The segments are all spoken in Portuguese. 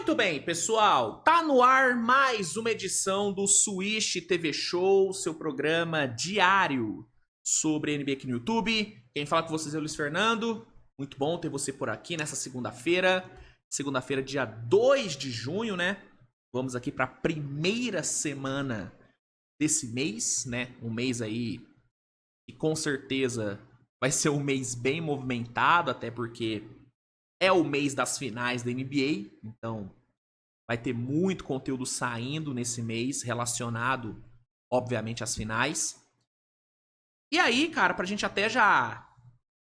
Muito bem, pessoal, tá no ar mais uma edição do Swish TV Show, seu programa diário sobre NBA aqui no YouTube. Quem fala com vocês é o Luiz Fernando, muito bom ter você por aqui nessa segunda-feira, dia 2 de junho, né? Vamos aqui para a primeira semana desse mês, né? Um mês aí que com certeza vai ser um mês bem movimentado, até porque é o mês das finais da NBA, então vai ter muito conteúdo saindo nesse mês relacionado, obviamente, às finais. E aí, cara, pra gente até já,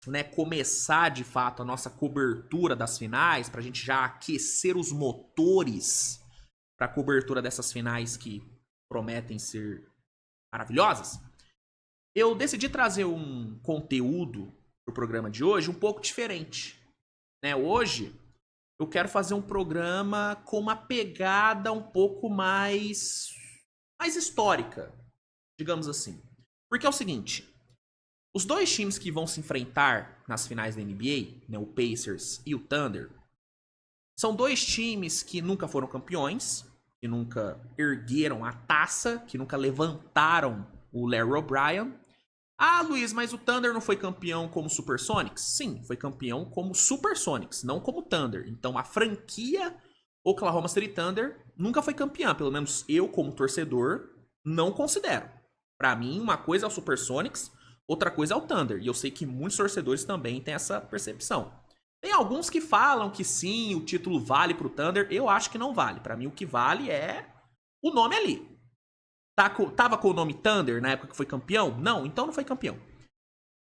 né, começar de fato a nossa cobertura das finais, pra gente já aquecer os motores pra cobertura dessas finais que prometem ser maravilhosas, eu decidi trazer um conteúdo pro programa de hoje um pouco diferente. Né? Hoje eu quero fazer um programa com uma pegada um pouco mais histórica, digamos assim. Porque é o seguinte, os dois times que vão se enfrentar nas finais da NBA, né, o Pacers e o Thunder, são dois times que nunca foram campeões, que nunca ergueram a taça, que nunca levantaram o Larry O'Brien. Ah, Luiz, mas o Thunder não foi campeão como Supersonics? Sim, foi campeão como Supersonics, não como Thunder. Então a franquia Oklahoma City Thunder nunca foi campeã, pelo menos eu como torcedor não considero. Pra mim, uma coisa é o Supersonics, outra coisa é o Thunder. E eu sei que muitos torcedores também têm essa percepção. Tem alguns que falam que sim, o título vale pro Thunder. Eu acho que não vale. Pra mim, o que vale é o nome ali. Tava com o nome Thunder na época que foi campeão? Não, então não foi campeão.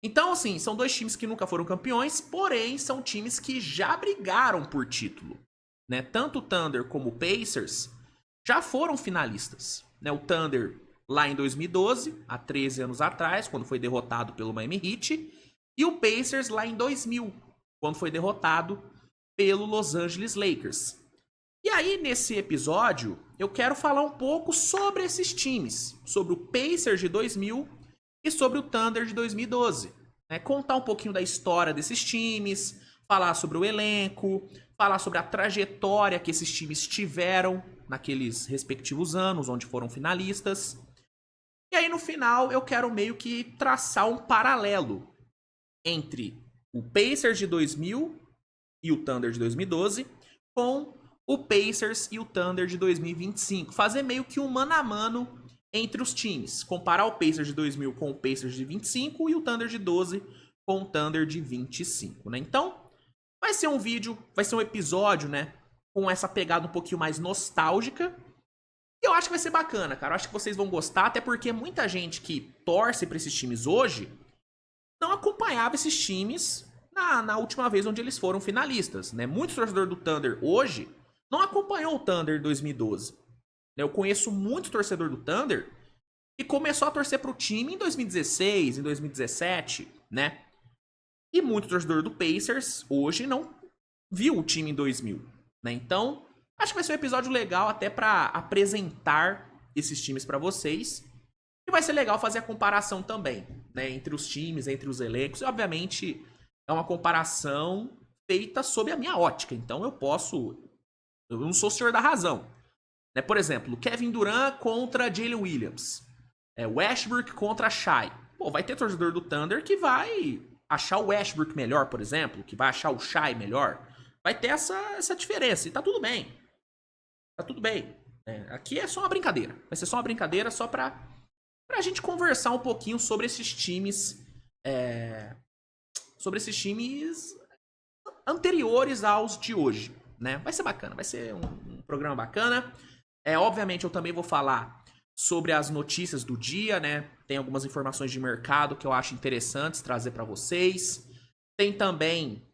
Então, assim, são dois times que nunca foram campeões, porém são times que já brigaram por título. Né? Tanto o Thunder como o Pacers já foram finalistas. Né? O Thunder lá em 2012, há 13 anos atrás, quando foi derrotado pelo Miami Heat. E o Pacers lá em 2000, quando foi derrotado pelo Los Angeles Lakers. E aí, nesse episódio, eu quero falar um pouco sobre esses times. Sobre o Pacers de 2000 e sobre o Thunder de 2012. Né? Contar um pouquinho da história desses times, falar sobre o elenco, falar sobre a trajetória que esses times tiveram naqueles respectivos anos, onde foram finalistas. E aí, no final, eu quero meio que traçar um paralelo entre o Pacers de 2000 e o Thunder de 2012 com o Pacers e o Thunder de 2025. Fazer meio que um mano a mano entre os times. Comparar o Pacers de 2000 com o Pacers de 25 e o Thunder de 12 com o Thunder de 25, né? Então, vai ser um vídeo, vai ser um episódio, né? Com essa pegada um pouquinho mais nostálgica. E eu acho que vai ser bacana, cara. Eu acho que vocês vão gostar, até porque muita gente que torce pra esses times hoje não acompanhava esses times na última vez onde eles foram finalistas, né? Muitos torcedores do Thunder hoje não acompanhou o Thunder 2012. Eu conheço muito torcedor do Thunder que começou a torcer pro time em 2016, em 2017, né? E muito torcedor do Pacers hoje não viu o time em 2000, né? Então, acho que vai ser um episódio legal até pra apresentar esses times pra vocês. E vai ser legal fazer a comparação também, né? Entre os times, entre os elencos. E, obviamente, é uma comparação feita sob a minha ótica. Então, eu não sou o senhor da razão. Né? Por exemplo, Kevin Durant contra Jalen Williams. Westbrook contra Shai. Pô, vai ter torcedor do Thunder que vai achar o Westbrook melhor, por exemplo. Que vai achar o Shai melhor. Vai ter essa diferença. E tá tudo bem. Tá tudo bem. Aqui é só uma brincadeira. Vai ser só uma brincadeira só pra gente conversar um pouquinho sobre esses times. Sobre esses times anteriores aos de hoje. Né? Vai ser bacana, vai ser um programa bacana. Obviamente eu também vou falar sobre as notícias do dia, né? Tem algumas informações de mercado que eu acho interessantes trazer para vocês. Tem também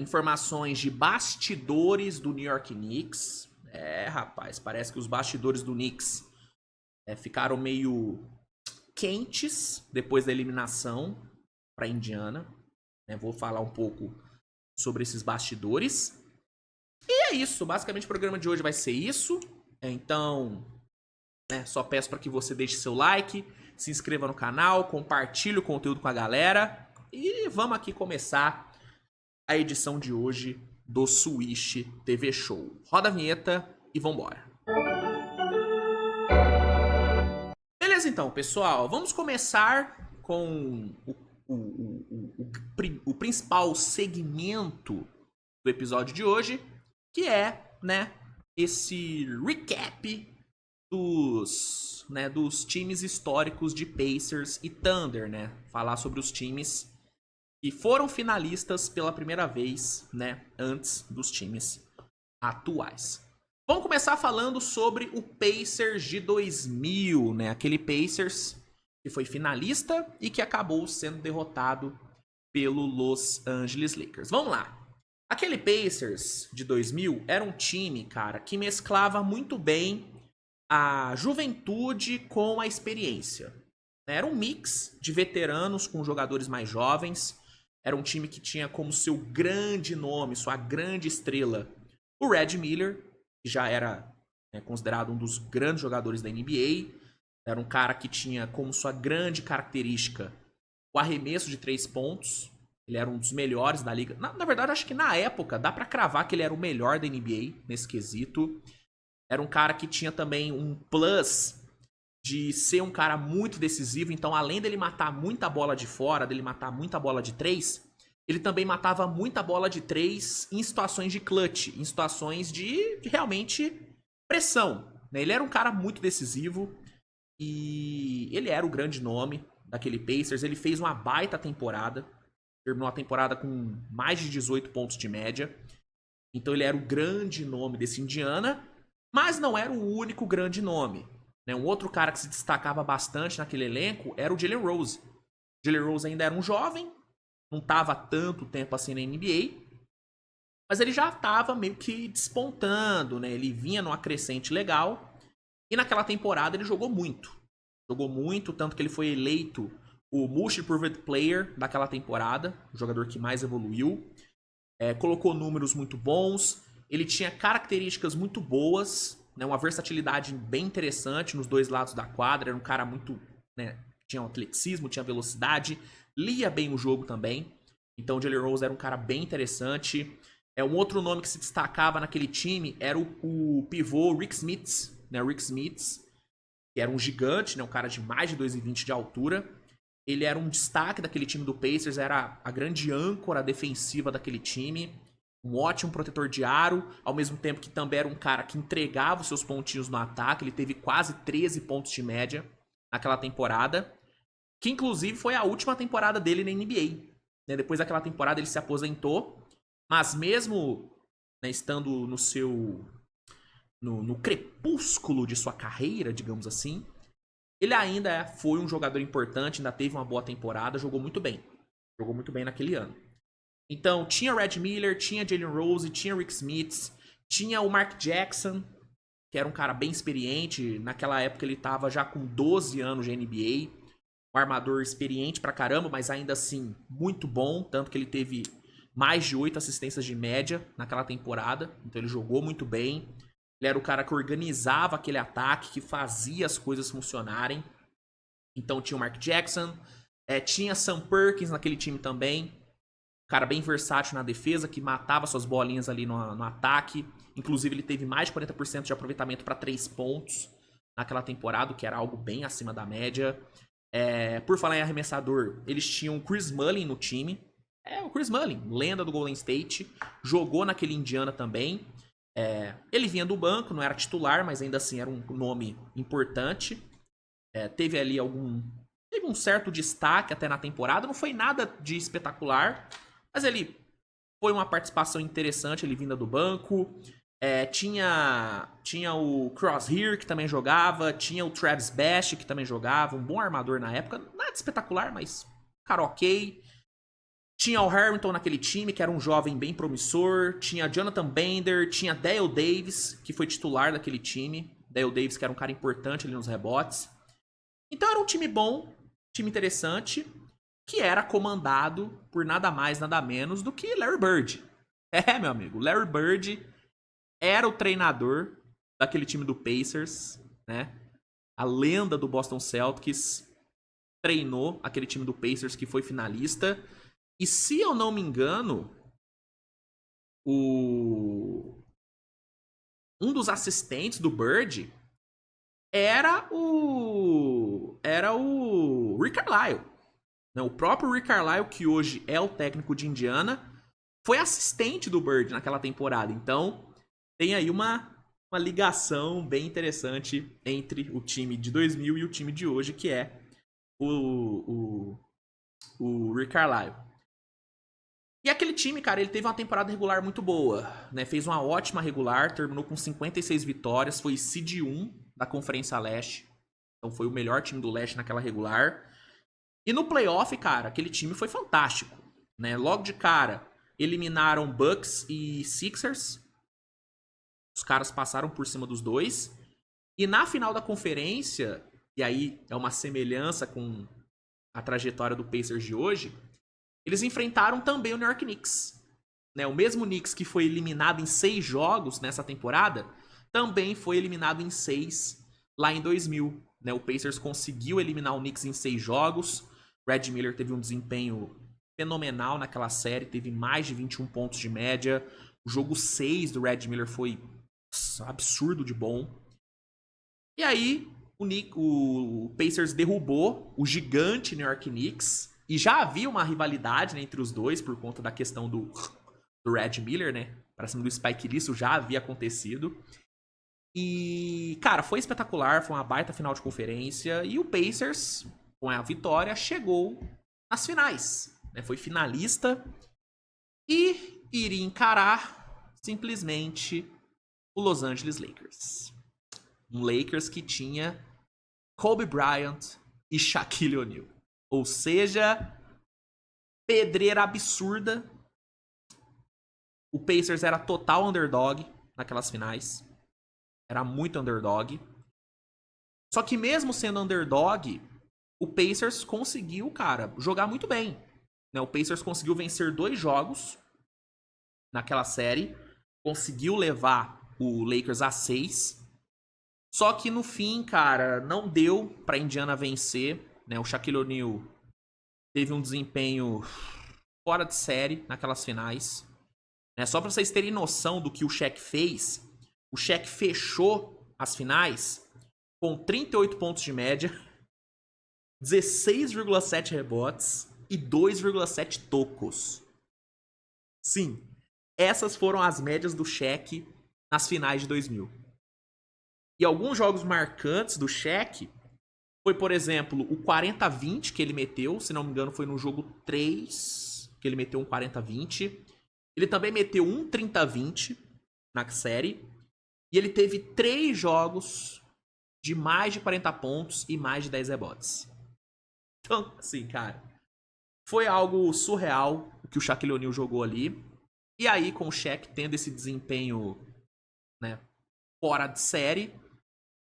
informações de bastidores do New York Knicks. Rapaz, parece que os bastidores do Knicks ficaram meio quentes depois da eliminação para Indiana. Vou falar um pouco sobre esses bastidores. E é isso, basicamente o programa de hoje vai ser isso. Então, só peço para que você deixe seu like, se inscreva no canal, compartilhe o conteúdo com a galera. E vamos aqui começar a edição de hoje do Swish TV Show. Roda a vinheta e vambora. Beleza então, pessoal. Vamos começar com o principal segmento do episódio de hoje, que é, né, esse recap dos times históricos de Pacers e Thunder, né? Falar sobre os times que foram finalistas pela primeira vez, né, antes dos times atuais. Vamos começar falando sobre o Pacers de 2000, né? Aquele Pacers que foi finalista e que acabou sendo derrotado pelo Los Angeles Lakers. Vamos lá. Aquele Pacers de 2000 era um time, cara, que mesclava muito bem a juventude com a experiência. Era um mix de veteranos com jogadores mais jovens. Era um time que tinha como seu grande nome, sua grande estrela, o Red Miller, que já era, né, considerado um dos grandes jogadores da NBA. Era um cara que tinha como sua grande característica o arremesso de 3 pontos. Ele era um dos melhores da liga. Na verdade, acho que na época dá pra cravar que ele era o melhor da NBA nesse quesito. Era um cara que tinha também um plus de ser um cara muito decisivo. Então, além dele matar muita bola de fora, dele matar muita bola de 3, ele também matava muita bola de 3 em situações de clutch, em situações de realmente pressão, né? Ele era um cara muito decisivo e ele era o grande nome daquele Pacers. Ele fez uma baita temporada, terminou a temporada com mais de 18 pontos de média. Então ele era o grande nome desse Indiana, mas não era o único grande nome. Um outro cara que se destacava bastante naquele elenco era o Jalen Rose. O Jalen Rose ainda era um jovem, não estava tanto tempo assim na NBA, mas ele já estava meio que despontando, né? Ele vinha numa crescente legal, e naquela temporada ele jogou muito. Jogou muito, tanto que ele foi eleito o Most Improved Player daquela temporada, o jogador que mais evoluiu. Colocou números muito bons, ele tinha características muito boas, né, uma versatilidade bem interessante nos dois lados da quadra. Era um cara muito, né, tinha um atleticismo, tinha velocidade, lia bem o jogo também. Então o Jalen Rose era um cara bem interessante. Um outro nome que se destacava naquele time era o pivô Rick Smits, né, Rick Smits, que era um gigante, né, um cara de mais de 2,20 de altura. Ele era um destaque daquele time do Pacers, era a grande âncora defensiva daquele time. Um ótimo protetor de aro, ao mesmo tempo que também era um cara que entregava os seus pontinhos no ataque. Ele teve quase 13 pontos de média naquela temporada, que inclusive foi a última temporada dele na NBA. Depois daquela temporada ele se aposentou, mas mesmo, né, estando no seu no crepúsculo de sua carreira, digamos assim, ele ainda foi um jogador importante, ainda teve uma boa temporada, jogou muito bem. Jogou muito bem naquele ano. Então, tinha Red Miller, tinha Jalen Rose, tinha Rick Smits, tinha o Mark Jackson, que era um cara bem experiente. Naquela época ele estava já com 12 anos de NBA. Um armador experiente pra caramba, mas ainda assim muito bom. Tanto que ele teve mais de 8 assistências de média naquela temporada. Então ele jogou muito bem. Ele era o cara que organizava aquele ataque, que fazia as coisas funcionarem. Então tinha o Mark Jackson, tinha Sam Perkins naquele time também. Cara bem versátil na defesa, que matava suas bolinhas ali no ataque. Inclusive, ele teve mais de 40% de aproveitamento para 3 pontos naquela temporada, o que era algo bem acima da média. Por falar em arremessador, eles tinham o Chris Mullin no time. O Chris Mullin, lenda do Golden State. Jogou naquele Indiana também. Ele vinha do banco, não era titular, mas ainda assim era um nome importante. Teve ali teve um certo destaque até na temporada. Não foi nada de espetacular, mas ele foi uma participação interessante, ele vinda do banco. Tinha o Crosshair, que também jogava. Tinha o Travis Bash, que também jogava. Um bom armador na época. Nada espetacular, mas cara ok. Tinha o Harrington naquele time, que era um jovem bem promissor. Tinha Jonathan Bender. Tinha Dale Davis, que foi titular daquele time. Dale Davis, que era um cara importante ali nos rebotes. Então era um time bom, time interessante, que era comandado por nada mais, nada menos do que Larry Bird. Meu amigo, Larry Bird era o treinador daquele time do Pacers, né? A lenda do Boston Celtics treinou aquele time do Pacers que foi finalista. E se eu não me engano, Um dos assistentes do Bird era o Rick Carlisle. Né? O próprio Rick Carlisle, que hoje é o técnico de Indiana, foi assistente do Bird naquela temporada. Então, tem aí uma ligação bem interessante entre o time de 2000 e o time de hoje, que é o Rick Carlisle. E aquele time, cara, ele teve uma temporada regular muito boa, né? Fez uma ótima regular, terminou com 56 vitórias, foi seed 1 da Conferência Leste. Então foi o melhor time do Leste naquela regular. E no playoff, cara, aquele time foi fantástico, né? Logo de cara, eliminaram Bucks e Sixers. Os caras passaram por cima dos dois. E na final da conferência, e aí é uma semelhança com a trajetória do Pacers de hoje, eles enfrentaram também o New York Knicks. Né? O mesmo Knicks que foi eliminado em 6 jogos nessa temporada, também foi eliminado em 6 lá em 2000. Né? O Pacers conseguiu eliminar o Knicks em 6 jogos. Red Miller teve um desempenho fenomenal naquela série, teve mais de 21 pontos de média. O jogo 6 do Red Miller foi absurdo de bom. E aí, o Pacers derrubou o gigante New York Knicks. E já havia uma rivalidade, né, entre os dois por conta da questão do Red Miller, né? Pra cima do Spike Lee, isso já havia acontecido. E, cara, foi espetacular, foi uma baita final de conferência. E o Pacers, com a vitória, chegou nas finais. Né? Foi finalista e iria encarar simplesmente o Los Angeles Lakers. Um Lakers que tinha Kobe Bryant e Shaquille O'Neal. Ou seja, pedreira absurda. O Pacers era total underdog naquelas finais. Era muito underdog. Só que mesmo sendo underdog, o Pacers conseguiu, cara, jogar muito bem. Né? O Pacers conseguiu vencer 2 jogos naquela série. Conseguiu levar o Lakers a 6. Só que no fim, cara, não deu pra Indiana vencer. Né? O Shaquille O'Neal teve um desempenho fora de série naquelas finais. Né? Só pra vocês terem noção do que o Shaq fez, o Shaq fechou as finais com 38 pontos de média, 16,7 rebotes e 2,7 tocos. Sim, essas foram as médias do Shaq nas finais de 2000. E alguns jogos marcantes do Shaq foi, por exemplo, o 40-20 que ele meteu. Se não me engano, foi no jogo 3 que ele meteu um 40-20. Ele também meteu um 30-20 na série. E ele teve 3 jogos de mais de 40 pontos e mais de 10 rebotes. Então, assim, cara, foi algo surreal o que o Shaquille O'Neal jogou ali. E aí, com o Shaq tendo esse desempenho, né, fora de série,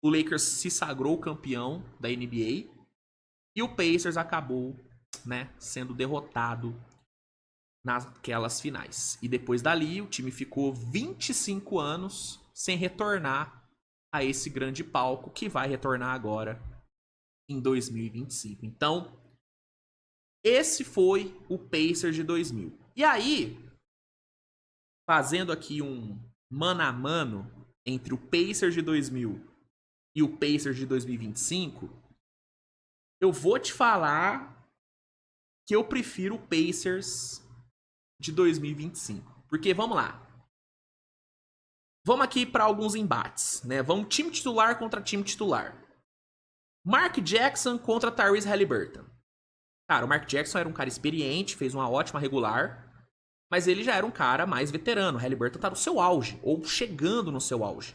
o Lakers se sagrou campeão da NBA e o Pacers acabou, né, sendo derrotado naquelas finais. E depois dali, o time ficou 25 anos sem retornar a esse grande palco que vai retornar agora em 2025. Então, esse foi o Pacers de 2000. E aí, fazendo aqui um mano a mano entre o Pacers de 2000 e o Pacers de 2025, eu vou te falar que eu prefiro o Pacers de 2025. Porque, vamos lá. Vamos aqui para alguns embates, né? Vamos time titular contra time titular. Mark Jackson contra Tyrese Haliburton. Cara, o Mark Jackson era um cara experiente, fez uma ótima regular, mas ele já era um cara mais veterano. O Haliburton tá no seu auge, ou chegando no seu auge.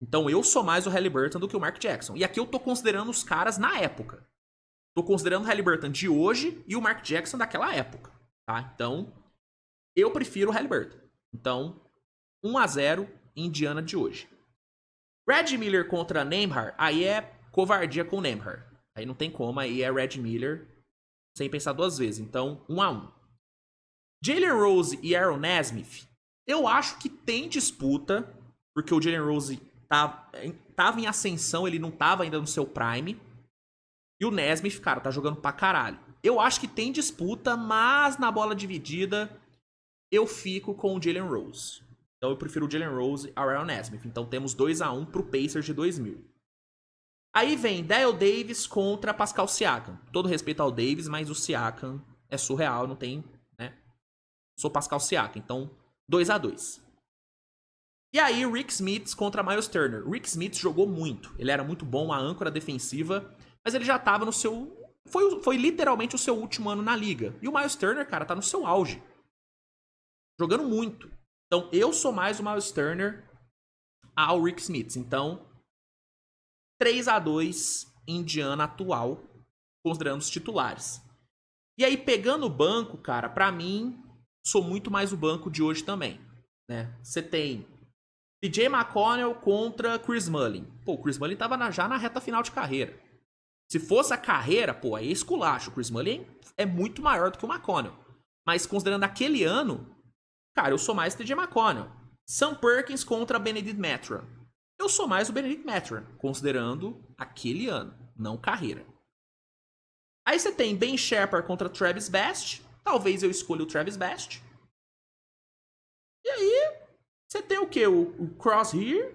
Então eu sou mais o Haliburton do que o Mark Jackson. E aqui eu tô considerando os caras na época. Tô considerando o Haliburton de hoje e o Mark Jackson daquela época, tá? Então, eu prefiro o Haliburton. Então, 1-0 Indiana de hoje. Red Miller contra Nembhard, aí é covardia com o Nembhard. Aí não tem como, aí é Red Miller sem pensar 2 vezes. Então, 1-1. Jalen Rose e Aaron Nesmith, eu acho que tem disputa, porque o Jalen Rose tava em ascensão, ele não tava ainda no seu prime. E o Nesmith, cara, tá jogando pra caralho. Eu acho que tem disputa, mas na bola dividida, eu fico com o Jalen Rose. Então eu prefiro o Jalen Rose ao Aaron Nesmith. Então temos 2-1 pro Pacers de 2000. Aí vem Dale Davis contra Pascal Siakam. Todo respeito ao Davis, mas o Siakam é surreal, não tem, né? Sou Pascal Siakam, então 2-2. E aí Rick Smith contra Miles Turner. Rick Smith jogou muito, ele era muito bom, a âncora defensiva, mas ele já tava no seu... Foi literalmente o seu último ano na liga. E o Miles Turner, cara, tá no seu auge. Jogando muito. Então eu sou mais o Miles Turner ao Rick Smith. Então 3-2 Indiana atual, considerando os titulares. E aí, pegando o banco, cara, pra mim, sou muito mais o banco de hoje também, né? Você tem TJ McConnell contra Chris Mullin. Pô, o Chris Mullin tava já na reta final de carreira. Se fosse a carreira, pô, aí é esculacho. O Chris Mullin é muito maior do que o McConnell. Mas considerando aquele ano, cara, eu sou mais TJ McConnell. Sam Perkins contra Benedict Mathurin. Eu sou mais o Benedict Mathurin, considerando aquele ano, não carreira. Aí você tem Ben Sheppard contra Travis Best. Talvez eu escolha o Travis Best. E aí, você tem o quê? O Crosshair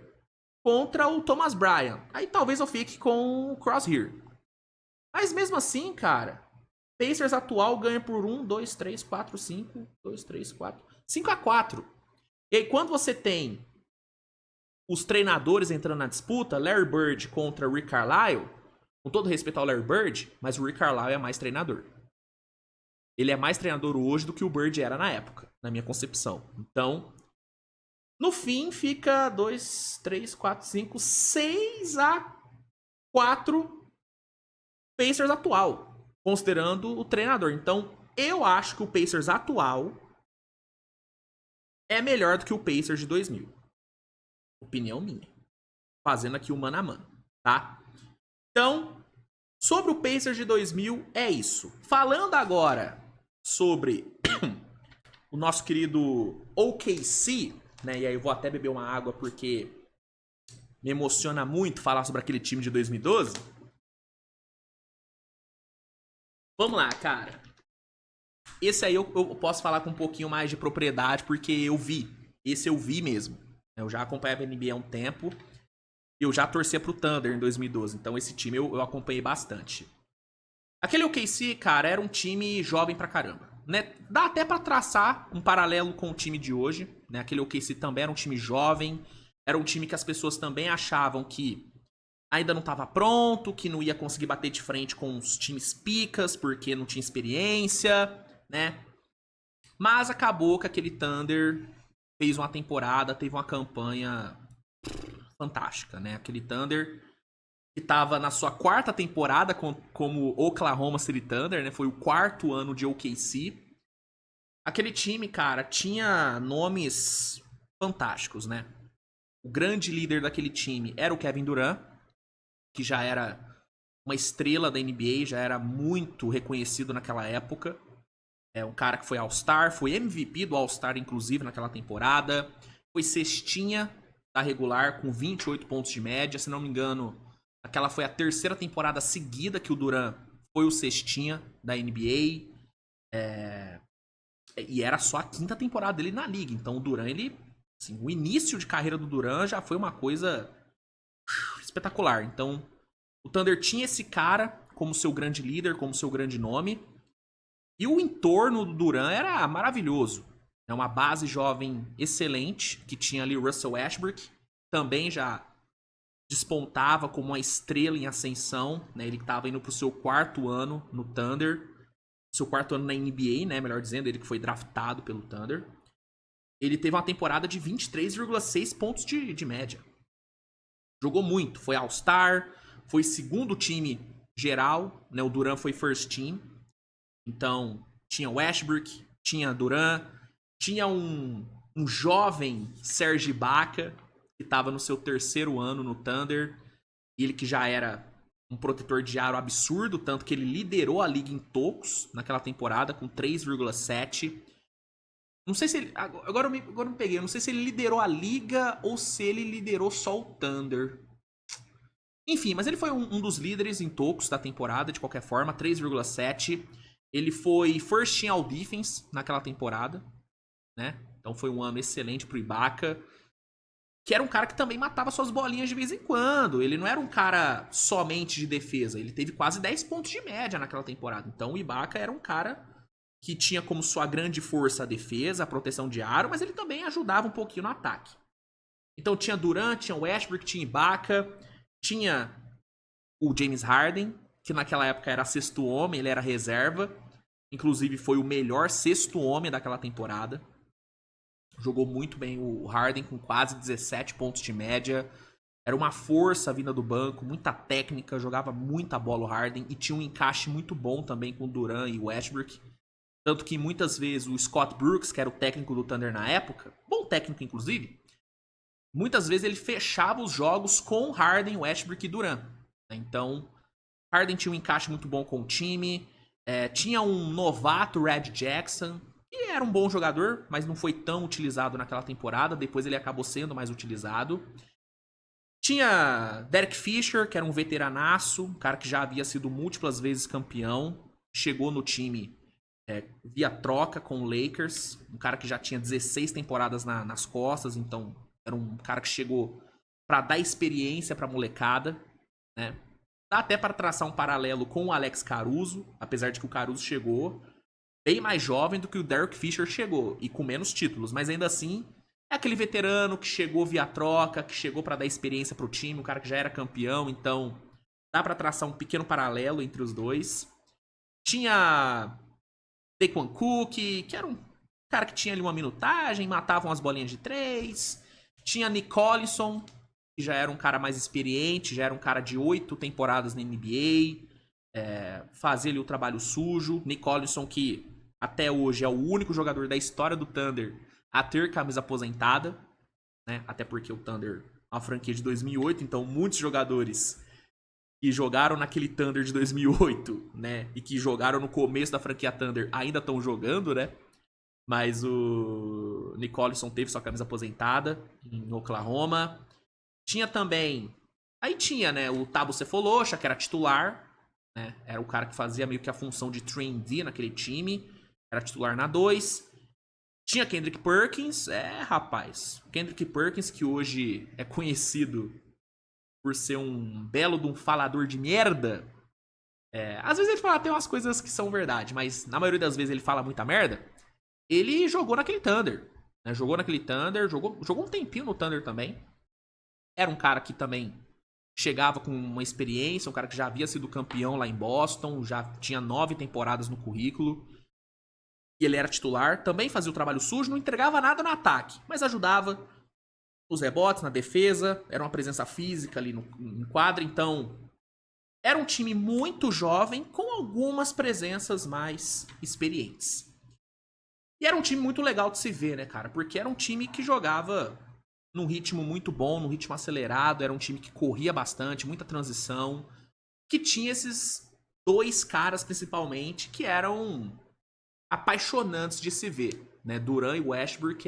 contra o Thomas Bryant. Aí talvez eu fique com o Crosshair. Mas mesmo assim, cara, Pacers atual ganha por 1, 2, 3, 4, 5, 2, 3, 4, 5-4. E aí quando você tem os treinadores entrando na disputa, Larry Bird contra Rick Carlisle, com todo respeito ao Larry Bird, mas o Rick Carlisle é mais treinador. Ele é mais treinador hoje do que o Bird era na época, na minha concepção. Então, no fim, fica 2, 3, 4, 5, 6-4 Pacers atual, considerando o treinador. Então, eu acho que o Pacers atual é melhor do que o Pacers de 2000. Opinião minha. Fazendo aqui o mano a mano, tá? Então, sobre o Pacers de 2000, é isso. Falando agora sobre o nosso querido OKC, né? E aí eu vou até beber uma água porque me emociona muito falar sobre aquele time de 2012. Vamos lá, cara. Esse aí eu posso falar com um pouquinho mais de propriedade porque eu vi. Esse eu vi mesmo. Eu já acompanhava a NBA há um tempo. Eu já torcia pro Thunder em 2012. Então esse time eu acompanhei bastante. Aquele OKC, cara, era um time jovem pra caramba. Né? Dá até pra traçar um paralelo com o time de hoje. Né? Aquele OKC também era um time jovem. Era um time que as pessoas também achavam que ainda não estava pronto, que não ia conseguir bater de frente com os times picas, porque não tinha experiência, né? Mas acabou que aquele Thunder fez uma temporada, teve uma campanha fantástica, né? Aquele Thunder que estava na sua quarta temporada como Oklahoma City Thunder, né? Foi o quarto ano de OKC. Aquele time, cara, tinha nomes fantásticos, né? O grande líder daquele time era o Kevin Durant, que já era uma estrela da NBA, já era muito reconhecido naquela época. É um cara que foi All-Star, foi MVP do All-Star, inclusive, naquela temporada. Foi cestinha da regular, com 28 pontos de média. Se não me engano, aquela foi a terceira temporada seguida que o Durant foi o cestinha da NBA. E era só a quinta temporada dele na liga. Então o Durant, ele... Assim, o início de carreira do Durant já foi uma coisa espetacular. Então, o Thunder tinha esse cara como seu grande líder, como seu grande nome. E o entorno do Durant era maravilhoso. É uma base jovem excelente, que tinha ali o Russell Westbrook. Também já despontava como uma estrela em ascensão. Né? Ele estava indo para o seu quarto ano no Thunder. Seu quarto ano na NBA, né? Melhor dizendo, ele que foi draftado pelo Thunder. Ele teve uma temporada de 23,6 pontos de média. Jogou muito. Foi All-Star. Foi segundo time geral. Né? O Durant foi first team. Então, tinha Westbrook. Tinha Durant. Tinha um jovem Serge Ibaka. Que estava no seu terceiro ano no Thunder. Ele que já era um protetor de aro absurdo. Tanto que ele liderou a liga em tocos naquela temporada. Com 3,7. Não sei se ele... Agora eu me peguei. Eu não sei se ele liderou a liga ou se ele liderou só o Thunder. Enfim, mas ele foi um dos líderes em tocos da temporada, de qualquer forma. 3,7. Ele foi first team all defense naquela temporada. né? Então foi um ano excelente pro Ibaka, que era um cara que também matava suas bolinhas de vez em quando. Ele não era um cara somente de defesa, ele teve quase 10 pontos de média naquela temporada. Então o Ibaka era um cara que tinha como sua grande força a defesa, a proteção de aro, mas ele também ajudava um pouquinho no ataque. Então tinha Durant, tinha Westbrook, tinha Ibaka, tinha o James Harden, que naquela época era sexto homem, ele era reserva. Inclusive foi o melhor sexto homem daquela temporada. Jogou muito bem o Harden, com quase 17 pontos de média. Era uma força vinda do banco, muita técnica, jogava muita bola o Harden. E tinha um encaixe muito bom também com o Durant e o Westbrook. Tanto que muitas vezes o Scott Brooks, que era o técnico do Thunder na época, bom técnico inclusive, muitas vezes ele fechava os jogos com Harden, Westbrook e Durant. Então, Harden tinha um encaixe muito bom com o time. Tinha um novato, Red Jackson, que era um bom jogador, mas não foi tão utilizado naquela temporada. Depois ele acabou sendo mais utilizado. Tinha Derek Fisher, que era um veteranaço, um cara que já havia sido múltiplas vezes campeão. Chegou no time via troca com o Lakers. Um cara que já tinha 16 temporadas nas costas. Então era um cara que chegou para dar experiência pra molecada, né? Dá até para traçar um paralelo com o Alex Caruso, apesar de que o Caruso chegou bem mais jovem do que o Derek Fisher chegou, e com menos títulos, mas ainda assim é aquele veterano que chegou via troca, que chegou para dar experiência pro time, um cara que já era campeão, então dá para traçar um pequeno paralelo entre os dois. Tinha Daquan Cook, que era um cara que tinha ali uma minutagem, matava umas bolinhas de 3. Tinha Nick Collison, que já era um cara mais experiente, já era um cara de 8 temporadas na NBA, fazia ali o trabalho sujo. Nick Collison, que até hoje é o único jogador da história do Thunder a ter camisa aposentada, né? Até porque o Thunder é uma franquia de 2008, então muitos jogadores que jogaram naquele Thunder de 2008, né, e que jogaram no começo da franquia Thunder ainda estão jogando, né? Mas o Nick Collison teve sua camisa aposentada em Oklahoma. Tinha também... Aí tinha, né, o Thabo Sefolosha, que era titular, né? Era o cara que fazia meio que a função de 3D naquele time. Era titular na 2. Tinha Kendrick Perkins. Rapaz. Kendrick Perkins, que hoje é conhecido por ser um belo de um falador de merda. Às vezes ele fala até umas coisas que são verdade, mas na maioria das vezes ele fala muita merda. Ele jogou naquele Thunder, né? Jogou naquele Thunder, jogou um tempinho no Thunder também. Era um cara que também chegava com uma experiência, um cara que já havia sido campeão lá em Boston, já tinha 9 temporadas no currículo. E ele era titular, também fazia o trabalho sujo, não entregava nada no ataque, mas ajudava os rebotes na defesa, era uma presença física ali no quadro, então era um time muito jovem com algumas presenças mais experientes. E era um time muito legal de se ver, né, cara? Porque era um time que jogava num ritmo muito bom, num ritmo acelerado, era um time que corria bastante, muita transição, que tinha esses dois caras, principalmente, que eram apaixonantes de se ver, né? Durant e Westbrook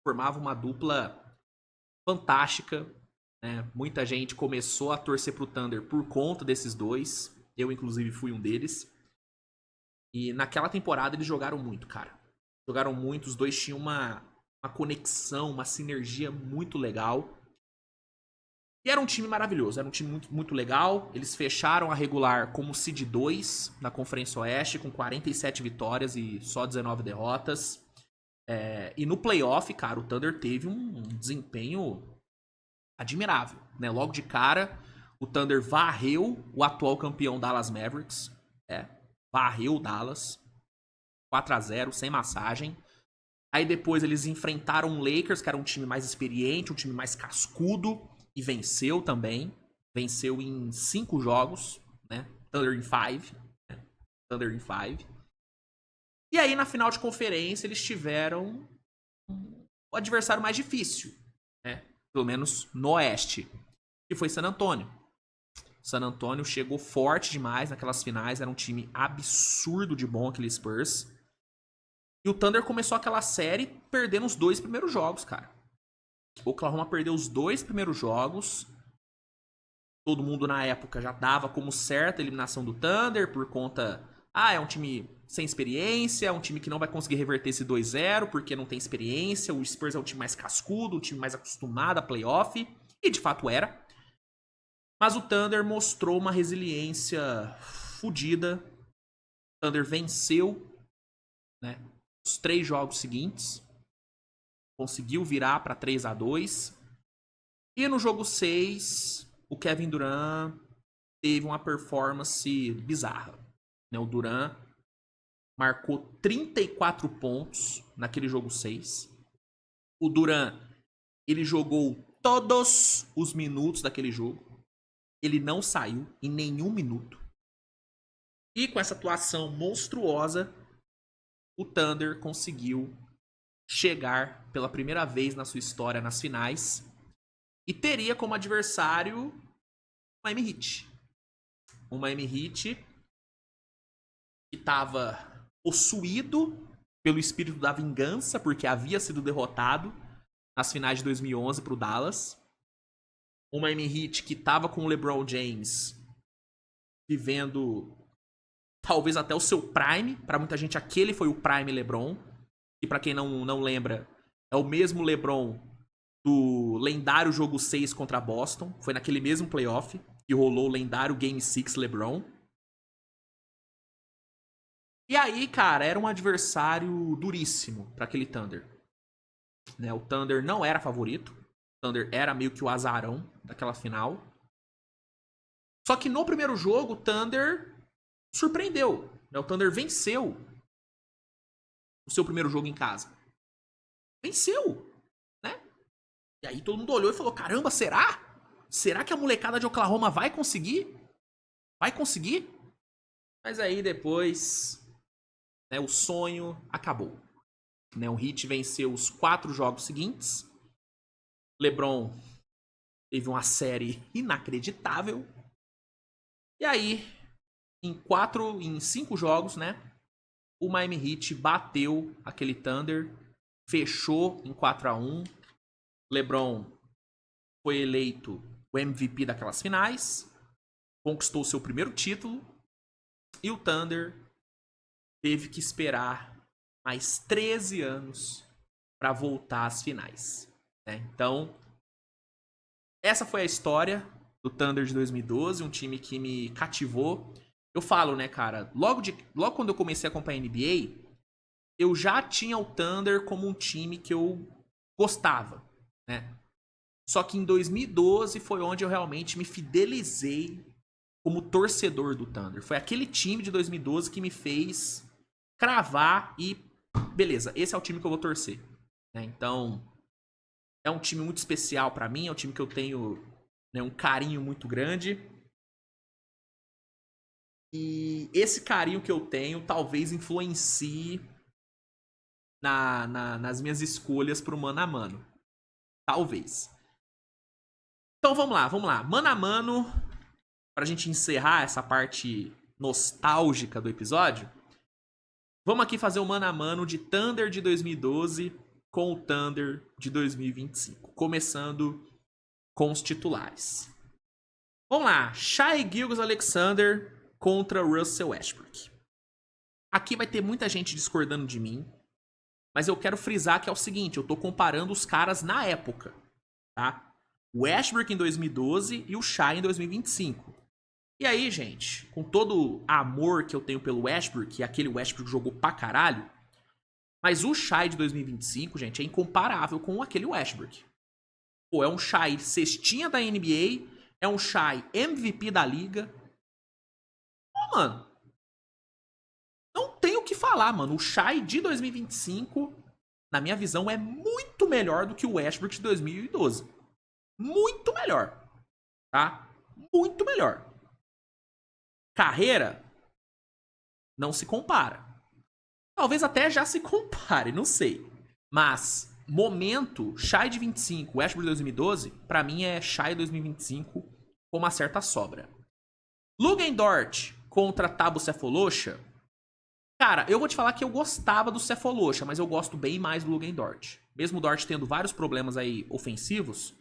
formavam uma dupla fantástica, né? Muita gente começou a torcer pro Thunder por conta desses dois, eu inclusive fui um deles. E naquela temporada eles jogaram muito, cara. Jogaram muito, os dois tinham uma conexão, uma sinergia muito legal. E era um time maravilhoso, era um time muito, muito legal. Eles fecharam a regular como seed 2 na Conferência Oeste, com 47 vitórias e só 19 derrotas. E no playoff, cara, o Thunder teve um desempenho admirável, né? Logo de cara, o Thunder varreu o atual campeão Dallas Mavericks. Varreu o Dallas 4-0, sem massagem. Aí depois eles enfrentaram o Lakers, que era um time mais experiente, um time mais cascudo, e venceu também. Venceu em 5 jogos, né? Thunder in 5. Né? Thunder in 5. E aí na final de conferência eles tiveram o adversário mais difícil, né? Pelo menos no Oeste, que foi San Antonio. San Antonio chegou forte demais naquelas finais, era um time absurdo de bom aquele Spurs. E o Thunder começou aquela série perdendo os 2 primeiros jogos, cara. O Oklahoma perdeu os 2 primeiros jogos. Todo mundo na época já dava como certa a eliminação do Thunder por conta... é um time sem experiência, um time que não vai conseguir reverter esse 2-0 porque não tem experiência. O Spurs é um time mais cascudo, um time mais acostumado a playoff, e de fato era. Mas o Thunder mostrou uma resiliência fodida. O Thunder venceu, né, os 3 jogos seguintes. Conseguiu virar para 3-2. E no jogo 6, o Kevin Durant teve uma performance bizarra. O Durant marcou 34 pontos naquele jogo 6. O Durant, ele jogou todos os minutos daquele jogo. Ele não saiu em nenhum minuto. E com essa atuação monstruosa, o Thunder conseguiu chegar pela primeira vez na sua história nas finais. E teria como adversário o Miami Heat. O Miami Heat que estava possuído pelo espírito da vingança, porque havia sido derrotado nas finais de 2011 para o Dallas. O Miami Heat que estava com o LeBron James vivendo talvez até o seu prime. Para muita gente, aquele foi o prime LeBron. E para quem não lembra, é o mesmo LeBron do lendário jogo 6 contra Boston. Foi naquele mesmo playoff que rolou o lendário Game 6 LeBron. E aí, cara, era um adversário duríssimo para aquele Thunder. Né, o Thunder não era favorito. O Thunder era meio que o azarão daquela final. Só que no primeiro jogo, o Thunder surpreendeu. Né, o Thunder venceu o seu primeiro jogo em casa. Venceu, né? E aí todo mundo olhou e falou, caramba, será? Será que a molecada de Oklahoma vai conseguir? Vai conseguir? Mas aí depois, né, o sonho acabou. Né, o Heat venceu os 4 jogos seguintes. LeBron teve uma série inacreditável. E aí, em 5 jogos, né, o Miami Heat bateu aquele Thunder, fechou em 4-1. LeBron foi eleito o MVP daquelas finais, conquistou seu primeiro título, e o Thunder teve que esperar mais 13 anos para voltar às finais. Né? Então, essa foi a história do Thunder de 2012, um time que me cativou. Eu falo, né, cara, logo quando eu comecei a acompanhar a NBA, eu já tinha o Thunder como um time que eu gostava, né? Só que em 2012 foi onde eu realmente me fidelizei como torcedor do Thunder. Foi aquele time de 2012 que me fez cravar e, beleza, esse é o time que eu vou torcer. Né? Então, é um time muito especial pra mim, é um time que eu tenho, né, um carinho muito grande. E esse carinho que eu tenho talvez influencie nas minhas escolhas pro mano a mano. Talvez. Então vamos lá. Mano a mano, pra gente encerrar essa parte nostálgica do episódio, vamos aqui fazer o mano a mano de Thunder de 2012 com o Thunder de 2025. Começando com os titulares. Vamos lá. Shai Gilgeous-Alexander contra Russell Westbrook. Aqui vai ter muita gente discordando de mim, mas eu quero frisar que é o seguinte, eu tô comparando os caras na época, tá? O Westbrook em 2012 e o Shai em 2025. E aí, gente, com todo amor que eu tenho pelo Westbrook, e aquele Westbrook jogou pra caralho, mas o Shai de 2025, gente, é incomparável com aquele Westbrook. Pô, é um Shai cestinha da NBA, é um Shai MVP da liga. Pô, mano, não tem o que falar, mano. O Shai de 2025, na minha visão, é muito melhor do que o Westbrook de 2012. Muito melhor, tá? Muito melhor. Carreira, não se compara. Talvez até já se compare, não sei. Mas, momento, Shai de 25, Westbrook de 2012, pra mim é Shai 2025 com uma certa sobra. Luguentz Dort contra Thabo Sefolosha. Cara, eu vou te falar que eu gostava do Sefolosha, mas eu gosto bem mais do Luguentz Dort. Mesmo o Dort tendo vários problemas aí ofensivos,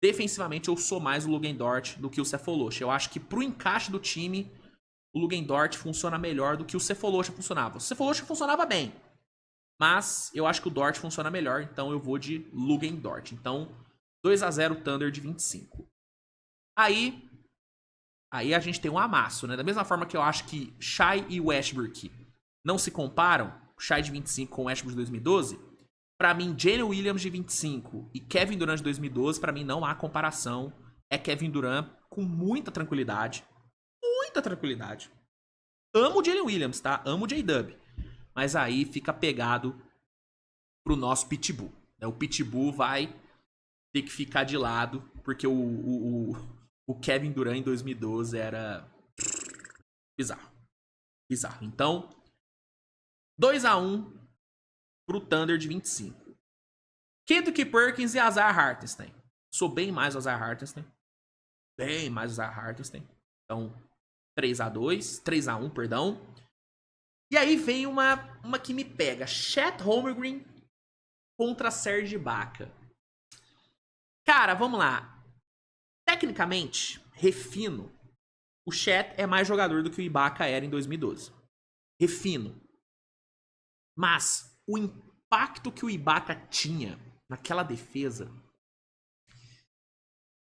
defensivamente eu sou mais o Luguentz Dort do que o Sefolosha. Eu acho que pro encaixe do time, o Lugendort funciona melhor do que o Cephalosha funcionava. O Cephalosha funcionava bem, mas eu acho que o Dort funciona melhor, então eu vou de Lugendort. Então, 2-0 Thunder de 25. Aí a gente tem um amasso, né? Da mesma forma que eu acho que Shai e Westbrook não se comparam, Shai de 25 com Westbrook de 2012, pra mim, Jalen Williams de 25 e Kevin Durant de 2012, pra mim não há comparação. É Kevin Durant com muita tranquilidade. Muita tranquilidade. Amo o Jalen Williams, tá? Amo o J-Dub. Mas aí fica pegado pro nosso Pitbull. O Pitbull vai ter que ficar de lado, porque o Kevin Durant em 2012 era bizarro. Bizarro. Então, 2-1 pro Thunder de 25. Kendrick Perkins e Isaiah Hartenstein. Sou bem mais o Isaiah Hartenstein. Bem mais o Isaiah Hartenstein. Então, 3-1, perdão. E aí vem uma que me pega. Chet Holmgren contra Serge Ibaka. Cara, vamos lá. Tecnicamente, refino. O Chet é mais jogador do que o Ibaka era em 2012. Refino. Mas o impacto que o Ibaka tinha naquela defesa...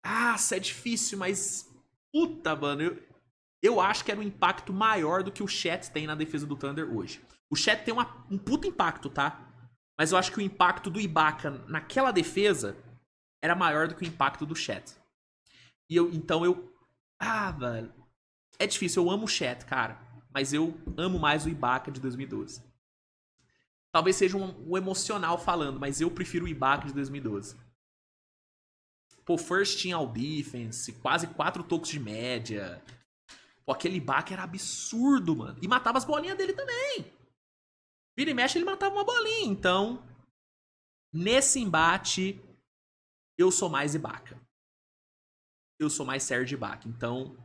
é difícil, mas... Puta, mano. Eu acho que era um impacto maior do que o Chet tem na defesa do Thunder hoje. O Chet tem um puta impacto, tá? Mas eu acho que o impacto do Ibaka naquela defesa era maior do que o impacto do Chet. Então eu... velho. É difícil, eu amo o Chet, cara. Mas eu amo mais o Ibaka de 2012. Talvez seja um emocional falando, mas eu prefiro o Ibaka de 2012. Pô, first team all defense, quase 4 tocos de média. Pô, aquele Ibaka era absurdo, mano. E matava as bolinhas dele também. Vira e mexe, ele matava uma bolinha. Então, nesse embate, eu sou mais Ibaka. Eu sou mais Serge Ibaka. Então,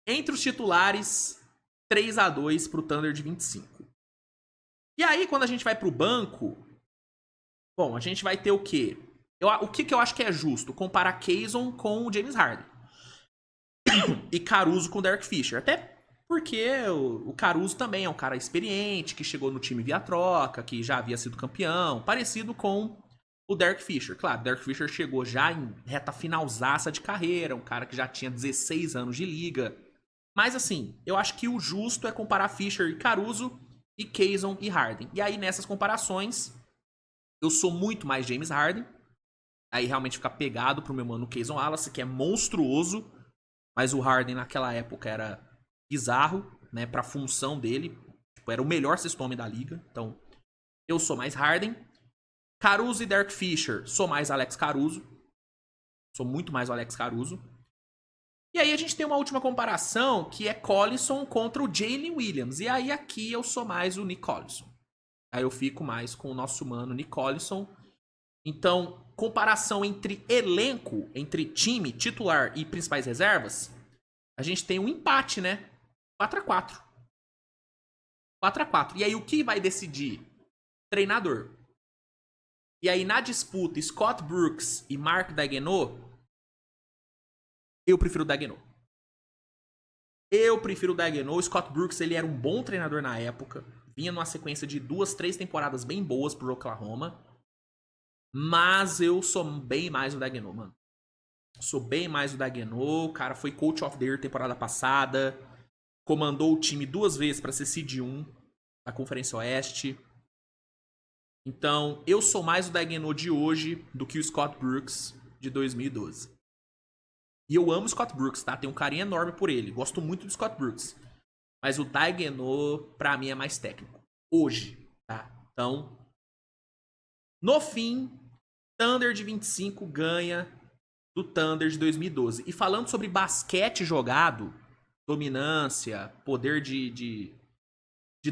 entre os titulares, 3-2 pro Thunder de 25. E aí, quando a gente vai pro banco, bom, a gente vai ter o quê? O que eu acho que é justo? Comparar Kayson com o James Harden. E Caruso com o Derek Fisher. Até porque o Caruso também é um cara experiente, que chegou no time via troca, que já havia sido campeão, parecido com o Derek Fisher. Claro, o Derek Fisher chegou já em reta finalzaça de carreira, um cara que já tinha 16 anos de liga. Mas assim, eu acho que o justo é comparar Fisher e Caruso e Kayson e Harden. E aí nessas comparações, eu sou muito mais James Harden. Aí realmente fica pegado pro meu mano Kayson Wallace, que é monstruoso. Mas o Harden naquela época era bizarro, né, pra função dele. Tipo, era o melhor sexto homem da liga. Então, eu sou mais Harden. Caruso e Derek Fisher, sou mais Alex Caruso. Sou muito mais o Alex Caruso. E aí a gente tem uma última comparação, que é Collison contra o Jalen Williams. E aí aqui eu sou mais o Nick Collison. Aí eu fico mais com o nosso mano Nick Collison. Então, comparação entre elenco, entre time, titular e principais reservas, a gente tem um empate, né? 4-4. 4-4. E aí o que vai decidir? Treinador. E aí na disputa Scott Brooks e Mark Daigneault, eu prefiro o Daigneault. Eu prefiro o Daigneault. O Scott Brooks, ele era um bom treinador na época. Vinha numa sequência de 2, 3 temporadas bem boas pro Oklahoma. Mas eu sou bem mais o Daigneault, mano. Sou bem mais o Daigneault. O cara foi Coach of the Year temporada passada. Comandou o time 2 vezes pra ser Seed 1 da Conferência Oeste. Então, eu sou mais o Daigneault de hoje do que o Scott Brooks de 2012. E eu amo o Scott Brooks, tá? Tenho um carinho enorme por ele. Gosto muito do Scott Brooks. Mas o Daigneault, pra mim, é mais técnico. Hoje, tá? Então, no fim, Thunder de 25 ganha do Thunder de 2012. E falando sobre basquete jogado, dominância, poder de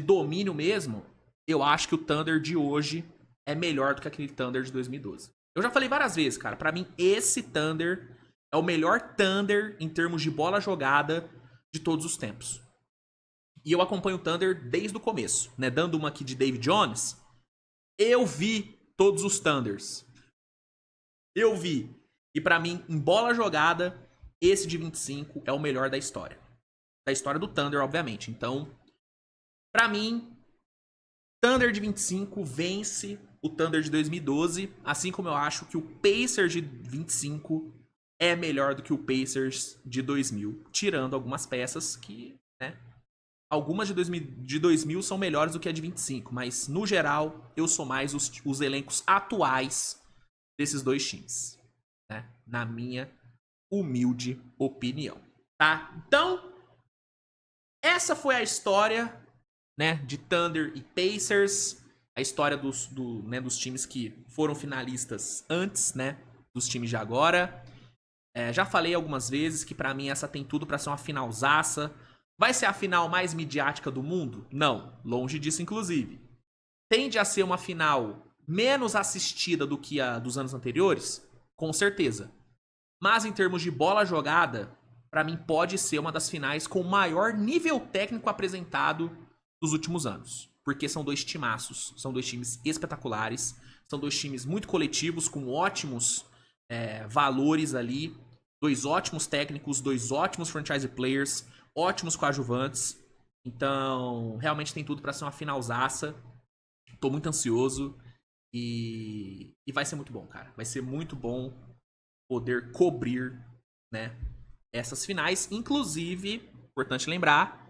domínio mesmo, eu acho que o Thunder de hoje é melhor do que aquele Thunder de 2012. Eu já falei várias vezes, cara. Pra mim, esse Thunder é o melhor Thunder em termos de bola jogada de todos os tempos. E eu acompanho o Thunder desde o começo, né? Dando uma aqui de David Jones, eu vi todos os Thunders. Eu vi. E pra mim, em bola jogada, esse de 25 é o melhor da história. da história do Thunder, obviamente. Então, pra mim, Thunder de 25 vence o Thunder de 2012, assim como eu acho que o Pacers de 25 é melhor do que o Pacers de 2000, tirando algumas peças que, né, algumas de 2000 são melhores do que a de 25, mas no geral eu sou mais os elencos atuais desses dois times, né, na minha humilde opinião, tá? Então, essa foi a história, né, de Thunder e Pacers, a história né, dos times que foram finalistas antes, né, dos times de agora. Já falei algumas vezes que pra mim essa tem tudo pra ser uma finalzaça. Vai ser a final mais midiática do mundo? Não, longe disso inclusive. Tende a ser uma final menos assistida do que a dos anos anteriores? Com certeza. Mas em termos de bola jogada, pra mim pode ser uma das finais com o maior nível técnico apresentado dos últimos anos. Porque são dois timaços, são dois times espetaculares, são dois times muito coletivos, com ótimos valores ali, dois ótimos técnicos, dois ótimos franchise players, ótimos coadjuvantes. Então, realmente tem tudo pra ser uma finalzaça. Tô muito ansioso e vai ser muito bom, cara. Vai ser muito bom poder cobrir, né, essas finais. Inclusive, importante lembrar,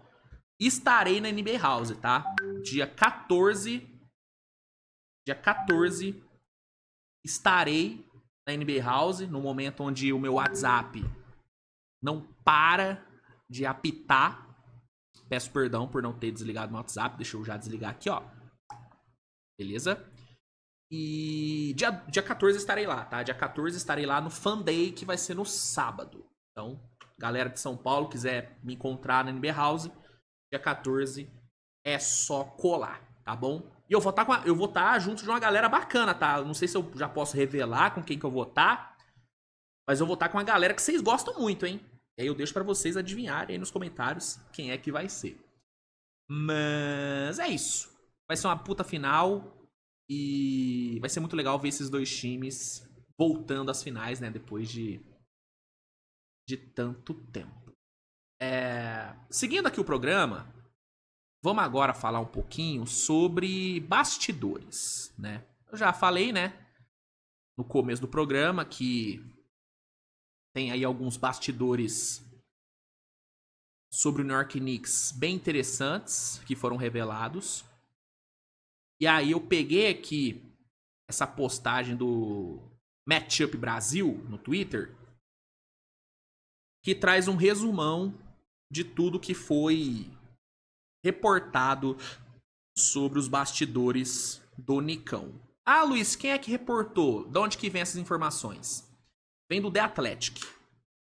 estarei na NBA House, tá? Dia 14 estarei na NBA House, no momento onde o meu WhatsApp não para de apitar. Peço perdão por não ter desligado meu WhatsApp, deixa eu já desligar aqui, ó. Beleza? E dia 14 estarei lá, tá? Dia 14 estarei lá no Fan Day, que vai ser no sábado. Então, galera de São Paulo, quiser me encontrar na NBA House, dia 14 é só colar, tá bom? E eu vou estar junto de uma galera bacana, tá? Não sei se eu já posso revelar com quem que eu vou estar, mas eu vou estar com uma galera que vocês gostam muito, hein? E aí eu deixo pra vocês adivinharem aí nos comentários quem é que vai ser. Mas é isso. Vai ser uma puta final e vai ser muito legal ver esses dois times voltando às finais, né? Depois de tanto tempo. Seguindo aqui o programa, vamos agora falar um pouquinho sobre bastidores, né? Eu já falei, né, no começo do programa que tem aí alguns bastidores sobre o New York Knicks bem interessantes que foram revelados. E aí eu peguei aqui essa postagem do Matchup Brasil no Twitter, que traz um resumão de tudo que foi reportado sobre os bastidores do Nicão. Ah, Luiz, quem é que reportou? De onde que vem essas informações? Vem do The Athletic.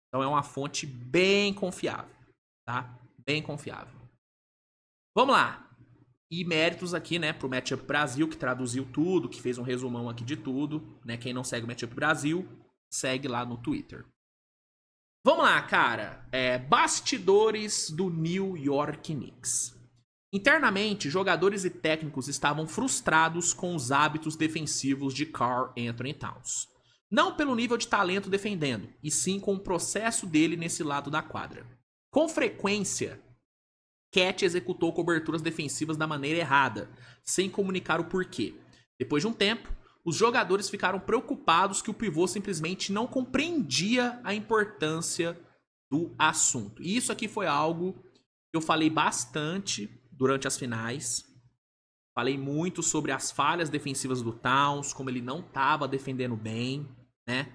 Então é uma fonte bem confiável, tá? Bem confiável. Vamos lá. E méritos aqui, né, pro Matchup Brasil, que traduziu tudo, que fez um resumão aqui de tudo, né? Quem não segue o Matchup Brasil, segue lá no Twitter. Vamos lá, cara. Bastidores do New York Knicks. Internamente, jogadores e técnicos estavam frustrados com os hábitos defensivos de Karl Anthony Towns. Não pelo nível de talento defendendo, e sim com o processo dele nesse lado da quadra. Com frequência, Cat executou coberturas defensivas da maneira errada, sem comunicar o porquê. Depois de um tempo, os jogadores ficaram preocupados que o pivô simplesmente não compreendia a importância do assunto. E isso aqui foi algo que eu falei bastante durante as finais. Falei muito sobre as falhas defensivas do Towns, como ele não estava defendendo bem, né?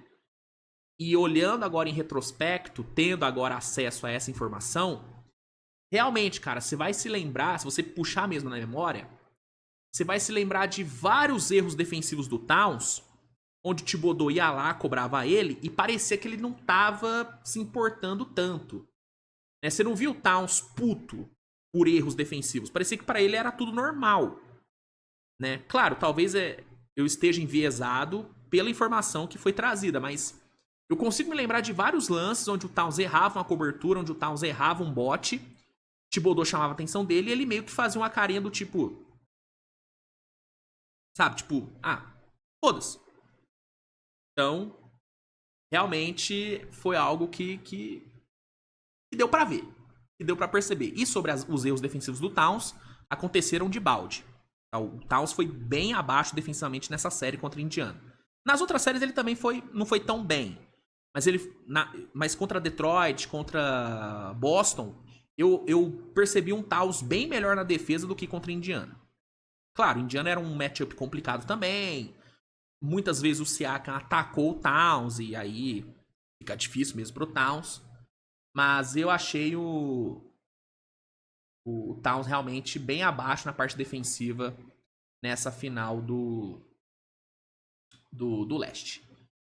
E olhando agora em retrospecto, tendo agora acesso a essa informação, realmente, cara, você vai se lembrar, se você puxar mesmo na memória, você vai se lembrar de vários erros defensivos do Towns, onde o Thibodeau ia lá, cobrava ele, e parecia que ele não tava se importando tanto. Você não viu o Towns puto por erros defensivos. Parecia que pra ele era tudo normal. Né? Claro, talvez eu esteja enviesado pela informação que foi trazida, mas eu consigo me lembrar de vários lances onde o Towns errava uma cobertura, onde o Towns errava um bote, Thibodeau chamava a atenção dele e ele meio que fazia uma carinha do tipo... Sabe, tipo, foda-se. Então, realmente foi algo que deu pra ver. que deu pra perceber. E sobre os erros defensivos do Towns, aconteceram de balde. O Towns foi bem abaixo defensivamente nessa série contra o Indiana. Nas outras séries ele também não foi tão bem. Mas contra Detroit, contra Boston, eu percebi um Towns bem melhor na defesa do que contra o Indiana. Claro, o Indiana era um matchup complicado também. Muitas vezes o Siakam atacou o Towns e aí fica difícil mesmo pro Towns. Mas eu achei o Towns realmente bem abaixo na parte defensiva nessa final do leste.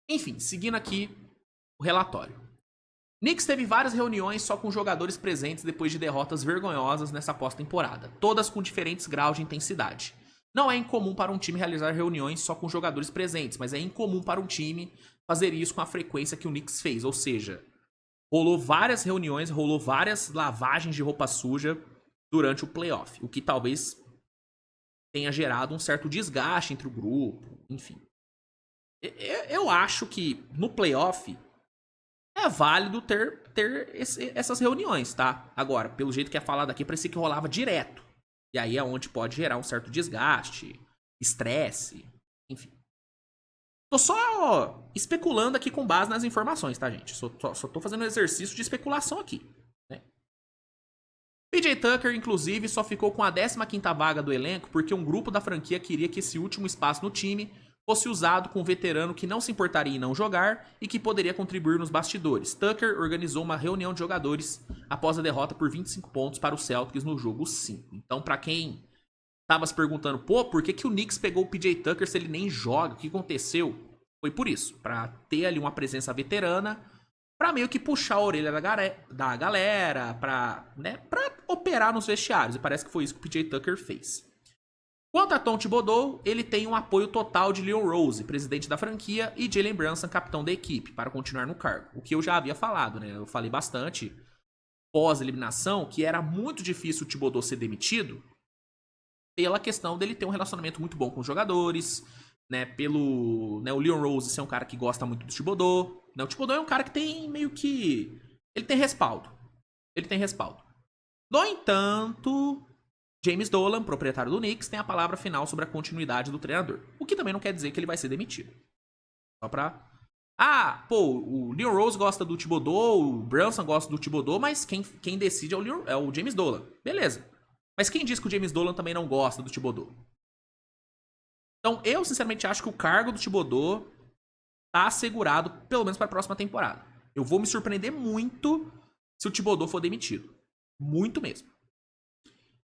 Enfim, seguindo aqui o relatório. Knicks teve várias reuniões só com jogadores presentes depois de derrotas vergonhosas nessa pós-temporada, todas com diferentes graus de intensidade. Não é incomum para um time realizar reuniões só com jogadores presentes, mas é incomum para um time fazer isso com a frequência que o Knicks fez, ou seja, rolou várias reuniões, rolou várias lavagens de roupa suja durante o playoff, o que talvez tenha gerado um certo desgaste entre o grupo, enfim. Eu acho que no playoff é válido ter essas reuniões, tá? Agora, pelo jeito que é falado aqui, parecia que rolava direto. E aí é onde pode gerar um certo desgaste, estresse, enfim. Tô só especulando aqui com base nas informações, tá, gente? Só tô fazendo um exercício de especulação aqui, né? PJ Tucker, inclusive, só ficou com a 15ª vaga do elenco porque um grupo da franquia queria que esse último espaço no time fosse usado com um veterano que não se importaria em não jogar e que poderia contribuir nos bastidores. Tucker organizou uma reunião de jogadores após a derrota por 25 pontos para o Celtics no jogo 5. Então, pra quem tava se perguntando, pô, por que o Knicks pegou o PJ Tucker se ele nem joga? O que aconteceu? Foi por isso, pra ter ali uma presença veterana, pra meio que puxar a orelha da galera, pra operar nos vestiários. E parece que foi isso que o PJ Tucker fez. Quanto a Tom Thibodeau, ele tem um apoio total de Leon Rose, presidente da franquia, e Jalen Brunson, capitão da equipe, para continuar no cargo. O que eu já havia falado, né? Eu falei bastante pós-eliminação que era muito difícil o Thibodeau ser demitido pela questão dele ter um relacionamento muito bom com os jogadores, né? O Leon Rose ser um cara que gosta muito do Thibodeau. Né? O Thibodeau é um cara que tem meio que... Ele tem respaldo. No entanto... James Dolan, proprietário do Knicks, tem a palavra final sobre a continuidade do treinador. O que também não quer dizer que ele vai ser demitido. Só pra... o Leon Rose gosta do Thibodeau, o Brunson gosta do Thibodeau, mas quem decide é o James Dolan. Beleza. Mas quem diz que o James Dolan também não gosta do Thibodeau? Então, eu sinceramente acho que o cargo do Thibodeau tá assegurado, pelo menos para a próxima temporada. Eu vou me surpreender muito se o Thibodeau for demitido. Muito mesmo.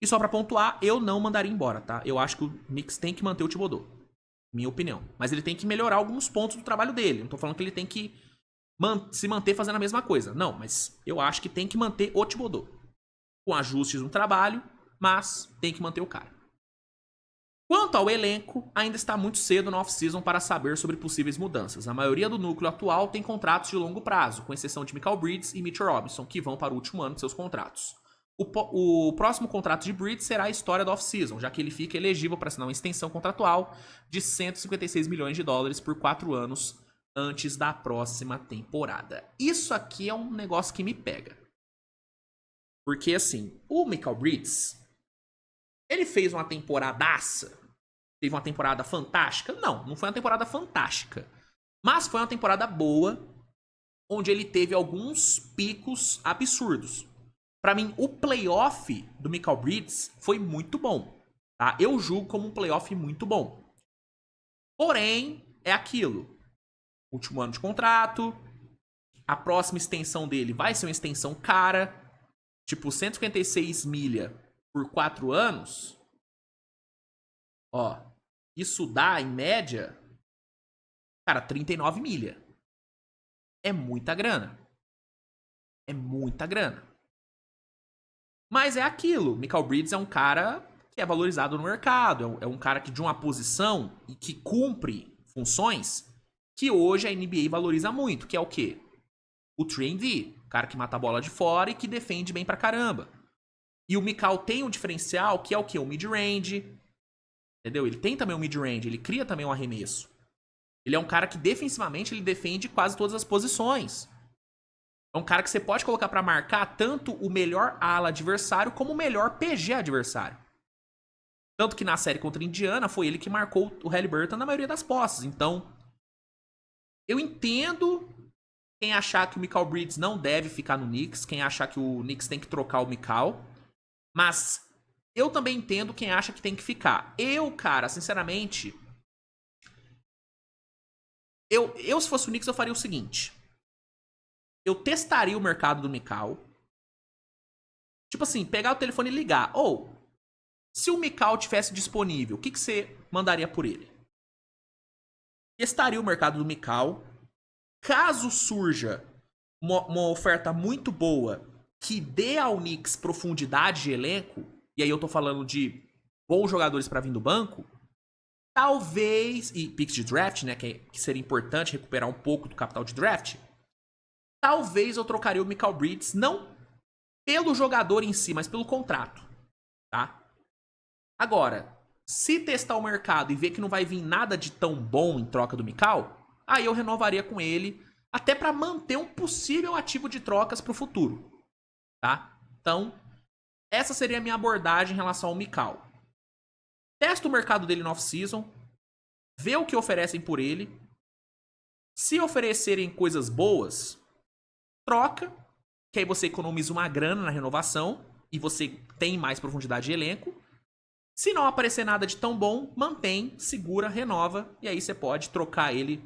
E só pra pontuar, eu não mandaria embora, tá? Eu acho que o Knicks tem que manter o Thibodeau. Minha opinião. Mas ele tem que melhorar alguns pontos do trabalho dele. Não tô falando que ele tem que se manter fazendo a mesma coisa. Não, mas eu acho que tem que manter o Thibodeau. Com ajustes no trabalho, mas tem que manter o cara. Quanto ao elenco, ainda está muito cedo na off-season para saber sobre possíveis mudanças. A maioria do núcleo atual tem contratos de longo prazo, com exceção de Mikal Bridges e Mitchell Robinson, que vão para o último ano de seus contratos. O próximo contrato de Bridges será a história da off-season, já que ele fica elegível para assinar uma extensão contratual de 156 milhões de dólares por 4 anos antes da próxima temporada. Isso aqui é um negócio que me pega. Porque, assim, o Mikal Bridges, ele fez uma temporadaça, teve uma temporada fantástica? Não foi uma temporada fantástica. Mas foi uma temporada boa, onde ele teve alguns picos absurdos. Pra mim, o playoff do Mikal Bridges foi muito bom. Tá? Eu julgo como um playoff muito bom. Porém, é aquilo. Último ano de contrato. A próxima extensão dele vai ser uma extensão cara. Tipo, 156 milha por 4 anos. Ó, isso dá, em média, cara, 39 milha. É muita grana. É muita grana. Mas é aquilo. Mikal Bridges é um cara que é valorizado no mercado. É um cara que de uma posição e que cumpre funções que hoje a NBA valoriza muito. Que é o quê? O 3&D. O cara que mata a bola de fora e que defende bem pra caramba. E o Mikal tem um diferencial que é o quê? O mid-range. Entendeu? Ele tem também um mid-range. Ele cria também um arremesso. Ele é um cara que defensivamente ele defende quase todas as posições. É um cara que você pode colocar pra marcar tanto o melhor ala adversário como o melhor PG adversário. Tanto que na série contra a Indiana foi ele que marcou o Haliburton na maioria das posses. Então, eu entendo quem achar que o Mikal Bridges não deve ficar no Knicks, quem achar que o Knicks tem que trocar o Mikal, mas eu também entendo quem acha que tem que ficar. Eu, cara, sinceramente, eu se fosse o Knicks eu faria o seguinte. Eu testaria o mercado do Mikal. Tipo assim, pegar o telefone e ligar. Ou, se o Mikal tivesse disponível, o que você mandaria por ele? Testaria o mercado do Mikal. Caso surja uma oferta muito boa que dê ao Knicks profundidade de elenco, e aí eu tô falando de bons jogadores pra vir do banco, talvez, e picks de draft, né, que seria importante recuperar um pouco do capital de draft, talvez eu trocaria o Mikal Bridges, não pelo jogador em si, mas pelo contrato, tá? Agora, se testar o mercado e ver que não vai vir nada de tão bom em troca do Mikal, aí eu renovaria com ele, até para manter um possível ativo de trocas para o futuro, tá? Então, essa seria a minha abordagem em relação ao Mikal. Testa o mercado dele no off-season, vê o que oferecem por ele. Se oferecerem coisas boas, troca, que aí você economiza uma grana na renovação e você tem mais profundidade de elenco. Se não aparecer nada de tão bom, mantém, segura, renova, e aí você pode trocar ele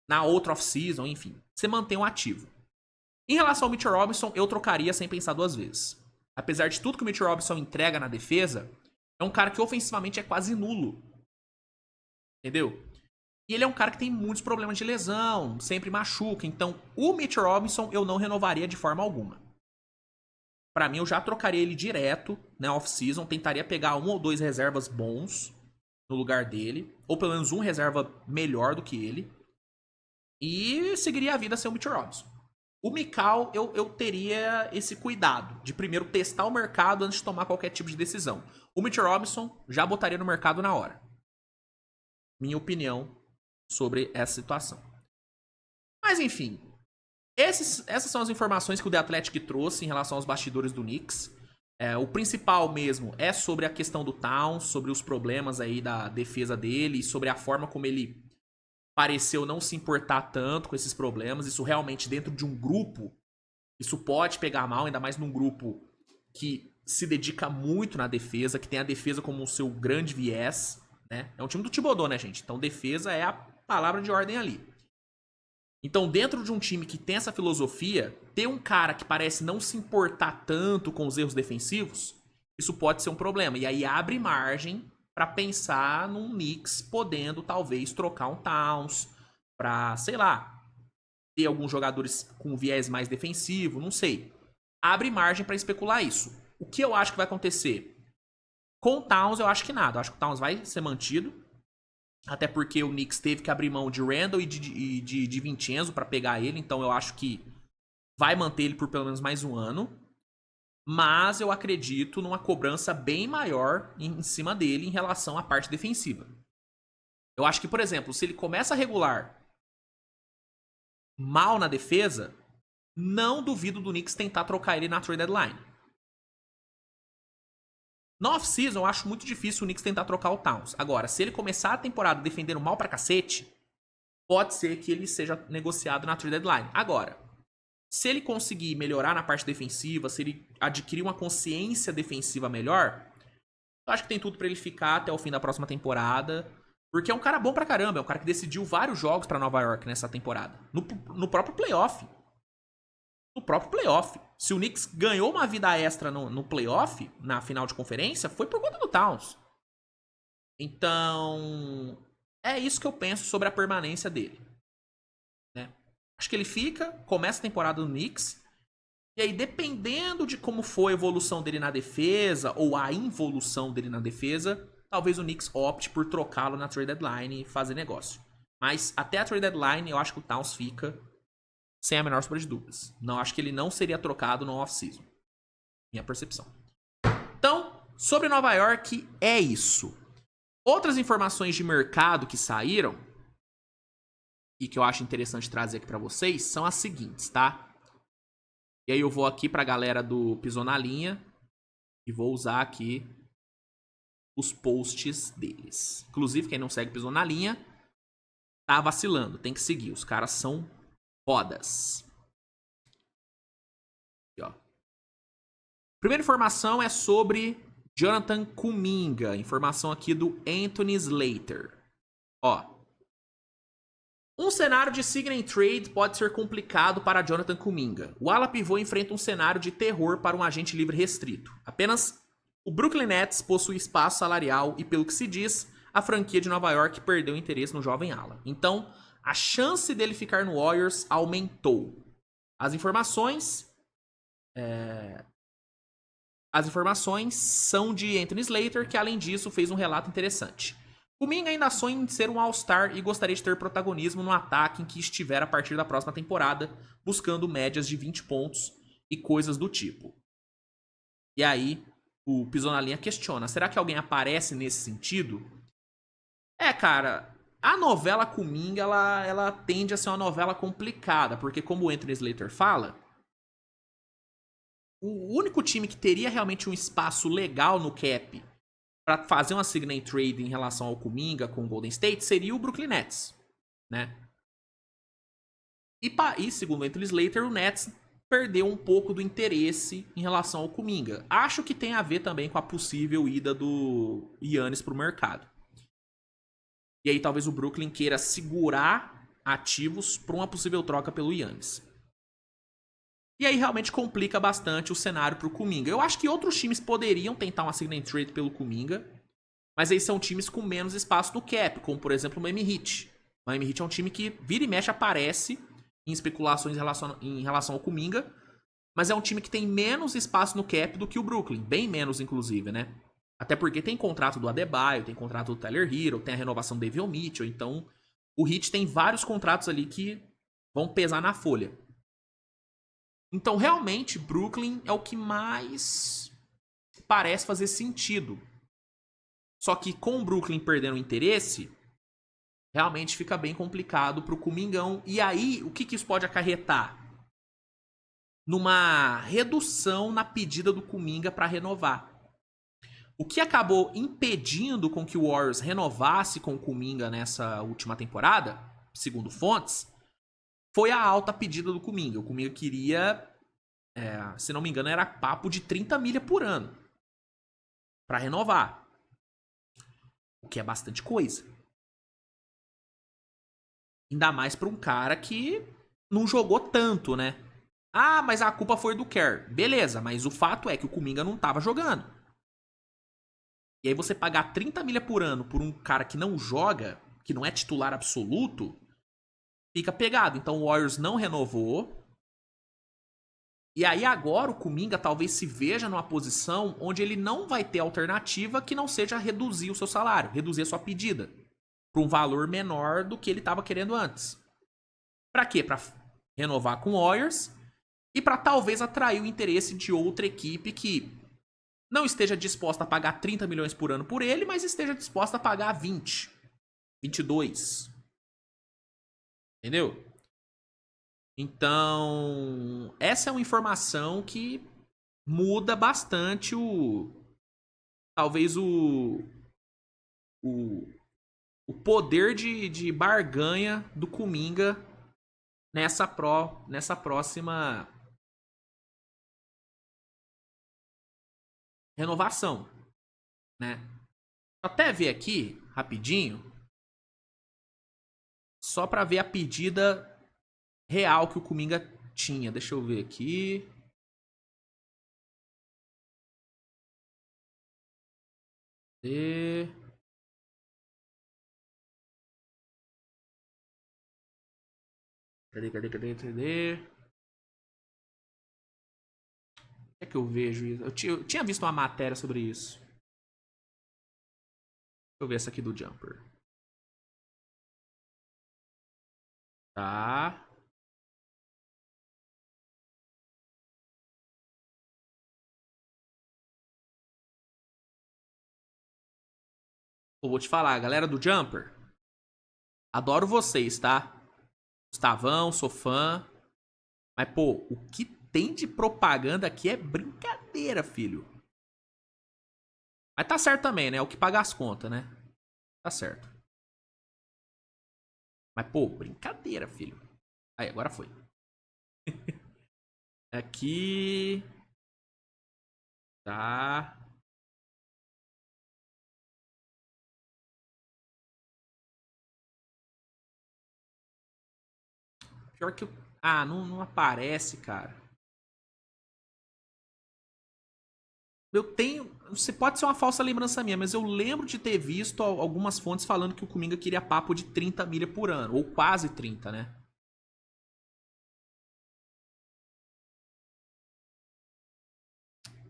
na outra off-season, enfim. Você mantém um ativo. Em relação ao Mitchell Robinson, eu trocaria sem pensar duas vezes. Apesar de tudo que o Mitchell Robinson entrega na defesa, é um cara que ofensivamente é quase nulo. Entendeu? E ele é um cara que tem muitos problemas de lesão, sempre machuca. Então, o Mitchell Robinson eu não renovaria de forma alguma. Pra mim, eu já trocaria ele direto na off-season. Tentaria pegar um ou dois reservas bons no lugar dele. Ou pelo menos um reserva melhor do que ele. E seguiria a vida sem o Mitchell Robinson. O Mikal, eu teria esse cuidado de primeiro testar o mercado antes de tomar qualquer tipo de decisão. O Mitchell Robinson já botaria no mercado na hora. Minha opinião sobre essa situação. Mas enfim, essas são as informações que o The Athletic trouxe em relação aos bastidores do Knicks. O principal mesmo é sobre a questão do Towns, sobre os problemas aí da defesa dele, sobre a forma como ele pareceu não se importar tanto com esses problemas. Isso realmente dentro de um grupo, isso pode pegar mal, ainda mais num grupo que se dedica muito na defesa, que tem a defesa como o seu grande viés, né? É um time do Thibodeau, né, gente? Então defesa é a palavra de ordem ali. Então, dentro de um time que tem essa filosofia, ter um cara que parece não se importar tanto com os erros defensivos, isso pode ser um problema. E aí abre margem para pensar num Knicks podendo talvez trocar um Towns para, sei lá, ter alguns jogadores com viés mais defensivo, não sei. Abre margem para especular isso. O que eu acho que vai acontecer? Com o Towns, eu acho que nada. Eu acho que o Towns vai ser mantido. Até porque o Knicks teve que abrir mão de Randle e de Vincenzo para pegar ele. Então eu acho que vai manter ele por pelo menos mais um ano. Mas eu acredito numa cobrança bem maior em cima dele em relação à parte defensiva. Eu acho que, por exemplo, se ele começa a regular mal na defesa, não duvido do Knicks tentar trocar ele na trade deadline. Na off-season, eu acho muito difícil o Knicks tentar trocar o Towns. Agora, se ele começar a temporada defendendo mal pra cacete, pode ser que ele seja negociado na trade deadline. Agora, se ele conseguir melhorar na parte defensiva, se ele adquirir uma consciência defensiva melhor, eu acho que tem tudo pra ele ficar até o fim da próxima temporada. Porque é um cara bom pra caramba, é um cara que decidiu vários jogos pra Nova York nessa temporada. No próprio playoff. No próprio playoff. Se o Knicks ganhou uma vida extra no playoff, na final de conferência, foi por conta do Towns. Então, é isso que eu penso sobre a permanência dele. Né? Acho que ele fica, começa a temporada no Knicks, e aí dependendo de como for a evolução dele na defesa, ou a involução dele na defesa, talvez o Knicks opte por trocá-lo na trade deadline e fazer negócio. Mas até a trade deadline, eu acho que o Towns fica sem a menor sombra de dúvidas. Não acho que ele não seria trocado no off-season. Minha percepção. Então, sobre Nova York, é isso. Outras informações de mercado que saíram e que eu acho interessante trazer aqui pra vocês são as seguintes, tá? E aí eu vou aqui pra galera do Pisou na Linha e vou usar aqui os posts deles. Inclusive, quem não segue Pisou na Linha tá vacilando, tem que seguir. Os caras são fodas. Aqui, ó. Primeira informação é sobre Jonathan Kuminga. Informação aqui do Anthony Slater. Ó. Um cenário de sign and trade pode ser complicado para Jonathan Kuminga. O ala pivô enfrenta um cenário de terror para um agente livre restrito. Apenas o Brooklyn Nets possui espaço salarial e, pelo que se diz, a franquia de Nova York perdeu interesse no jovem ala. Então, a chance dele ficar no Warriors aumentou. As informações são de Anthony Slater, que além disso fez um relato interessante. Kuminga ainda sonha em ser um All-Star e gostaria de ter protagonismo no ataque em que estiver a partir da próxima temporada, buscando médias de 20 pontos e coisas do tipo. E aí, o Pisou na Linha questiona, será que alguém aparece nesse sentido? Cara, a novela Kuminga, ela tende a ser uma novela complicada, porque como o Anthony Slater fala, o único time que teria realmente um espaço legal no cap para fazer uma sign and trade em relação ao Kuminga com o Golden State seria o Brooklyn Nets, né? E segundo o Anthony Slater, o Nets perdeu um pouco do interesse em relação ao Kuminga. Acho que tem a ver também com a possível ida do Giannis pro mercado. E aí talvez o Brooklyn queira segurar ativos para uma possível troca pelo Giannis. E aí realmente complica bastante o cenário pro Kuminga. Eu acho que outros times poderiam tentar uma sign and trade pelo Kuminga, mas aí são times com menos espaço no cap, como por exemplo o Miami Heat. O Miami Heat é um time que vira e mexe aparece em especulações em relação ao Kuminga, mas é um time que tem menos espaço no cap do que o Brooklyn, bem menos inclusive, né? Até porque tem contrato do Adebayo, tem contrato do Tyler Hero, tem a renovação do Davion Mitchell, então o Heat tem vários contratos ali que vão pesar na folha. Então, realmente, Brooklyn é o que mais parece fazer sentido. Só que com o Brooklyn perdendo o interesse, realmente fica bem complicado pro Kumingão. E aí, o que isso pode acarretar? Numa redução na pedida do Kuminga para renovar. O que acabou impedindo com que o Warriors renovasse com o Kuminga nessa última temporada, segundo fontes, foi a alta pedida do Kuminga. O Kuminga queria, se não me engano, era papo de 30 milha por ano para renovar. O que é bastante coisa. Ainda mais para um cara que não jogou tanto, né? Ah, mas a culpa foi do Kerr. Beleza, mas o fato é que o Kuminga não tava jogando. E aí você pagar 30 milha por ano por um cara que não joga, que não é titular absoluto, fica pegado. Então o Warriors não renovou. E aí agora o Kuminga talvez se veja numa posição onde ele não vai ter alternativa que não seja reduzir o seu salário, reduzir a sua pedida para um valor menor do que ele estava querendo antes. Para quê? Para renovar com o Warriors e para talvez atrair o interesse de outra equipe que não esteja disposta a pagar 30 milhões por ano por ele, mas esteja disposta a pagar 20, 22. Entendeu? Então, essa é uma informação que muda bastante talvez o poder de barganha do Kuminga nessa próxima renovação, né? Até ver aqui rapidinho, só para ver a pedida real que o Kuminga tinha. Deixa eu ver aqui. Cadê? É que eu vejo isso. Eu tinha visto uma matéria sobre isso. Deixa eu ver essa aqui do Jumper. Tá. Eu vou te falar, galera do Jumper. Adoro vocês, tá? Gustavão, sou fã. Mas, pô, o que tem de propaganda aqui é brincadeira, filho. Mas tá certo também, né? É o que paga as contas, né? Tá certo. Mas, pô, brincadeira, filho. Aí, agora foi. Aqui. Tá. Pior que. Ah, não aparece, cara. Eu tenho. Você pode ser uma falsa lembrança minha, mas eu lembro de ter visto algumas fontes falando que o Kuminga queria papo de 30 milha por ano. Ou quase 30, né?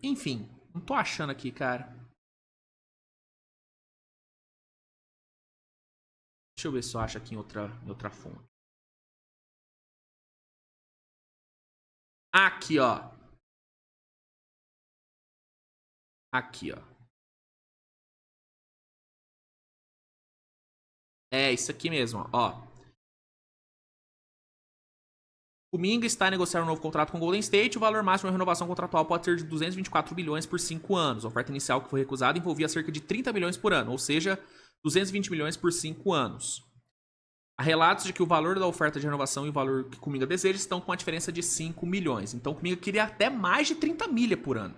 Enfim, não tô achando aqui, cara. Deixa eu ver se eu acho aqui em outra fonte. Aqui, ó. Aqui, ó. É isso aqui mesmo, ó. Kuminga está a negociar um novo contrato com o Golden State. O valor máximo da renovação contratual pode ser de 224 bilhões por 5 anos. A oferta inicial que foi recusada envolvia cerca de 30 milhões por ano, ou seja, 220 milhões por 5 anos. Há relatos de que o valor da oferta de renovação e o valor que Kuminga deseja estão com uma diferença de 5 milhões. Então Kuminga queria até mais de 30 milha por ano.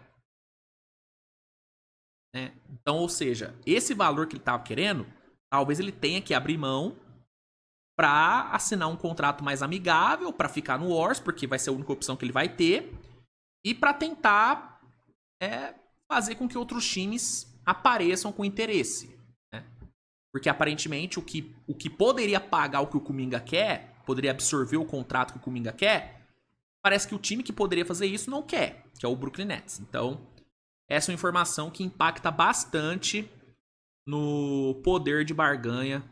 Né? Então, ou seja, esse valor que ele estava querendo, talvez ele tenha que abrir mão para assinar um contrato mais amigável, para ficar no Wars, porque vai ser a única opção que ele vai ter, e para tentar fazer com que outros times apareçam com interesse. Né? Porque aparentemente o que poderia pagar o que o Kuminga quer, poderia absorver o contrato que o Kuminga quer, parece que o time que poderia fazer isso não quer, que é o Brooklyn Nets. Então, essa é uma informação que impacta bastante no poder de barganha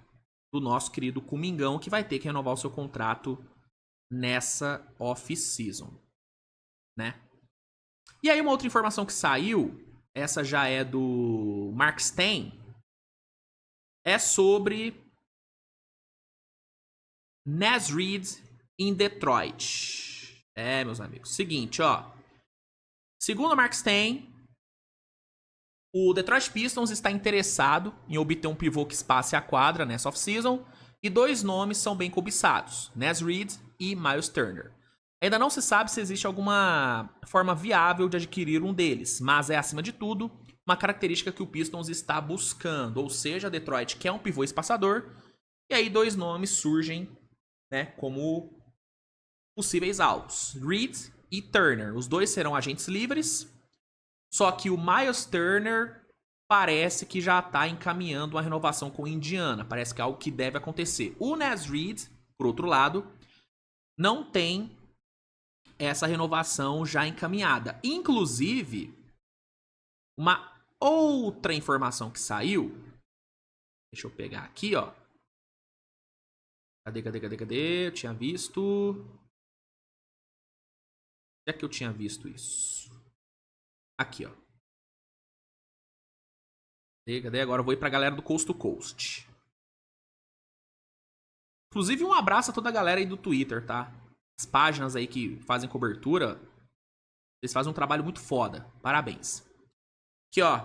do nosso querido Kumingão, que vai ter que renovar o seu contrato nessa off-season, né? E aí uma outra informação que saiu, essa já é do Mark Stein, é sobre Naz Reid em Detroit. É, meus amigos, seguinte, ó. Segundo o Mark Stein, o Detroit Pistons está interessado em obter um pivô que espace a quadra nessa off-season, e dois nomes são bem cobiçados, Naz Reid e Miles Turner. Ainda não se sabe se existe alguma forma viável de adquirir um deles, mas é, acima de tudo, uma característica que o Pistons está buscando, ou seja, Detroit quer um pivô espaçador, e aí dois nomes surgem, né, como possíveis alvos, Reid e Turner. Os dois serão agentes livres. Só que o Miles Turner parece que já está encaminhando uma renovação com Indiana. Parece que é algo que deve acontecer. O Naz Reid, por outro lado, não tem essa renovação já encaminhada. Inclusive, uma outra informação que saiu. Deixa eu pegar aqui, ó. Cadê? Eu tinha visto. Onde é que eu tinha visto isso? Aqui, ó. Cadê? Agora eu vou ir pra galera do Coast to Coast. Inclusive, um abraço a toda a galera aí do Twitter, tá? As páginas aí que fazem cobertura, eles fazem um trabalho muito foda. Parabéns. Aqui, ó.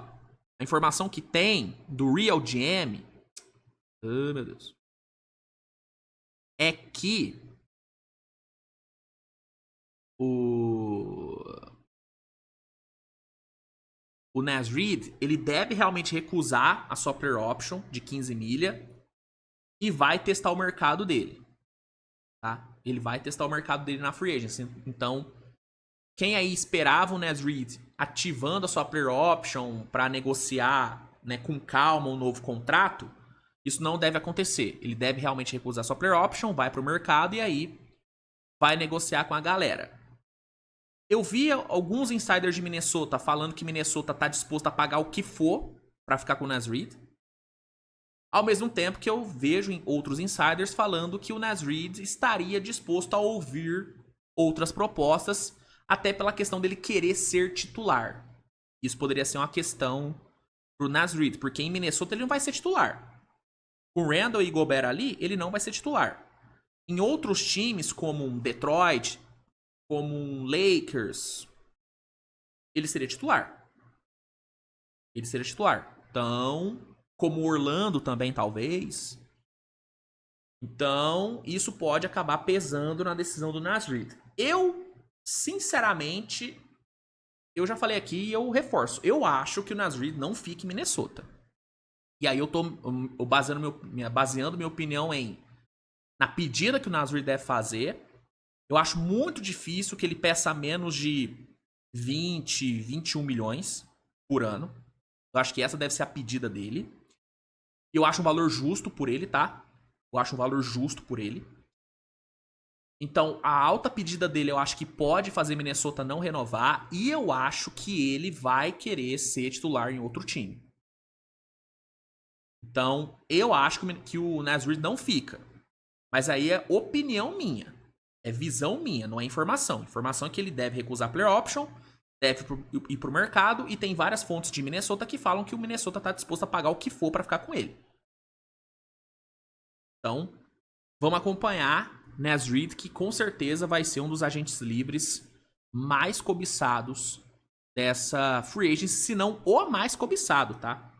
A informação que tem do Real GM. Oh, meu Deus. É que o Naz Reid, ele deve realmente recusar a sua player option de 15 milha e vai testar o mercado dele. Tá? Ele vai testar o mercado dele na free agency. Então, quem aí esperava o Naz Reid ativando a sua player option para negociar, né, com calma um novo contrato, isso não deve acontecer. Ele deve realmente recusar a sua player option, vai pro mercado e aí vai negociar com a galera. Eu vi alguns insiders de Minnesota falando que Minnesota tá disposto a pagar o que for para ficar com o Naz Reid. Ao mesmo tempo que eu vejo em outros insiders falando que o Naz Reid estaria disposto a ouvir outras propostas, até pela questão dele querer ser titular. Isso poderia ser uma questão pro Naz Reid, porque em Minnesota ele não vai ser titular. Com Randall e Gobert ali, ele não vai ser titular. Em outros times, como Detroit, como um Lakers, ele seria titular. Ele seria titular. Então, como o Orlando também, talvez. Então, isso pode acabar pesando na decisão do Naz Reid. Eu, sinceramente, eu já falei aqui e eu reforço. Eu acho que o Naz Reid não fica em Minnesota. E aí eu tô baseando minha opinião na pedida que o Naz Reid deve fazer. Eu acho muito difícil que ele peça menos de 20, 21 milhões por ano. Eu acho que essa deve ser a pedida dele. Eu acho um valor justo por ele, tá? Eu acho um valor justo por ele. Então, a alta pedida dele eu acho que pode fazer Minnesota não renovar. E eu acho que ele vai querer ser titular em outro time. Então, eu acho que o Naz Reid não fica. Mas aí é opinião minha. É visão minha, não é informação. Informação é que ele deve recusar player option, deve ir pro mercado, e tem várias fontes de Minnesota que falam que o Minnesota tá disposto a pagar o que for pra ficar com ele. Então, vamos acompanhar Naz Reid, que com certeza vai ser um dos agentes livres mais cobiçados dessa free agency, se não o mais cobiçado, tá?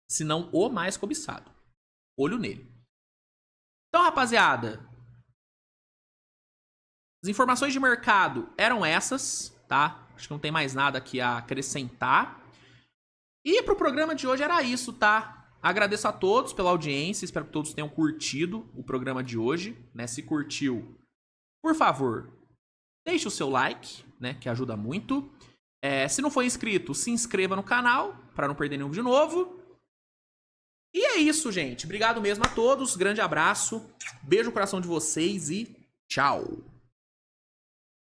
Se não o mais cobiçado. Olho nele. Então, rapaziada, as informações de mercado eram essas, tá? Acho que não tem mais nada aqui a acrescentar. E pro programa de hoje era isso, tá? Agradeço a todos pela audiência, espero que todos tenham curtido o programa de hoje, né? Se curtiu, por favor, deixe o seu like, né? Que ajuda muito. Se não for inscrito, se inscreva no canal para não perder nenhum vídeo novo. E é isso, gente. Obrigado mesmo a todos. Grande abraço. Beijo no coração de vocês e tchau.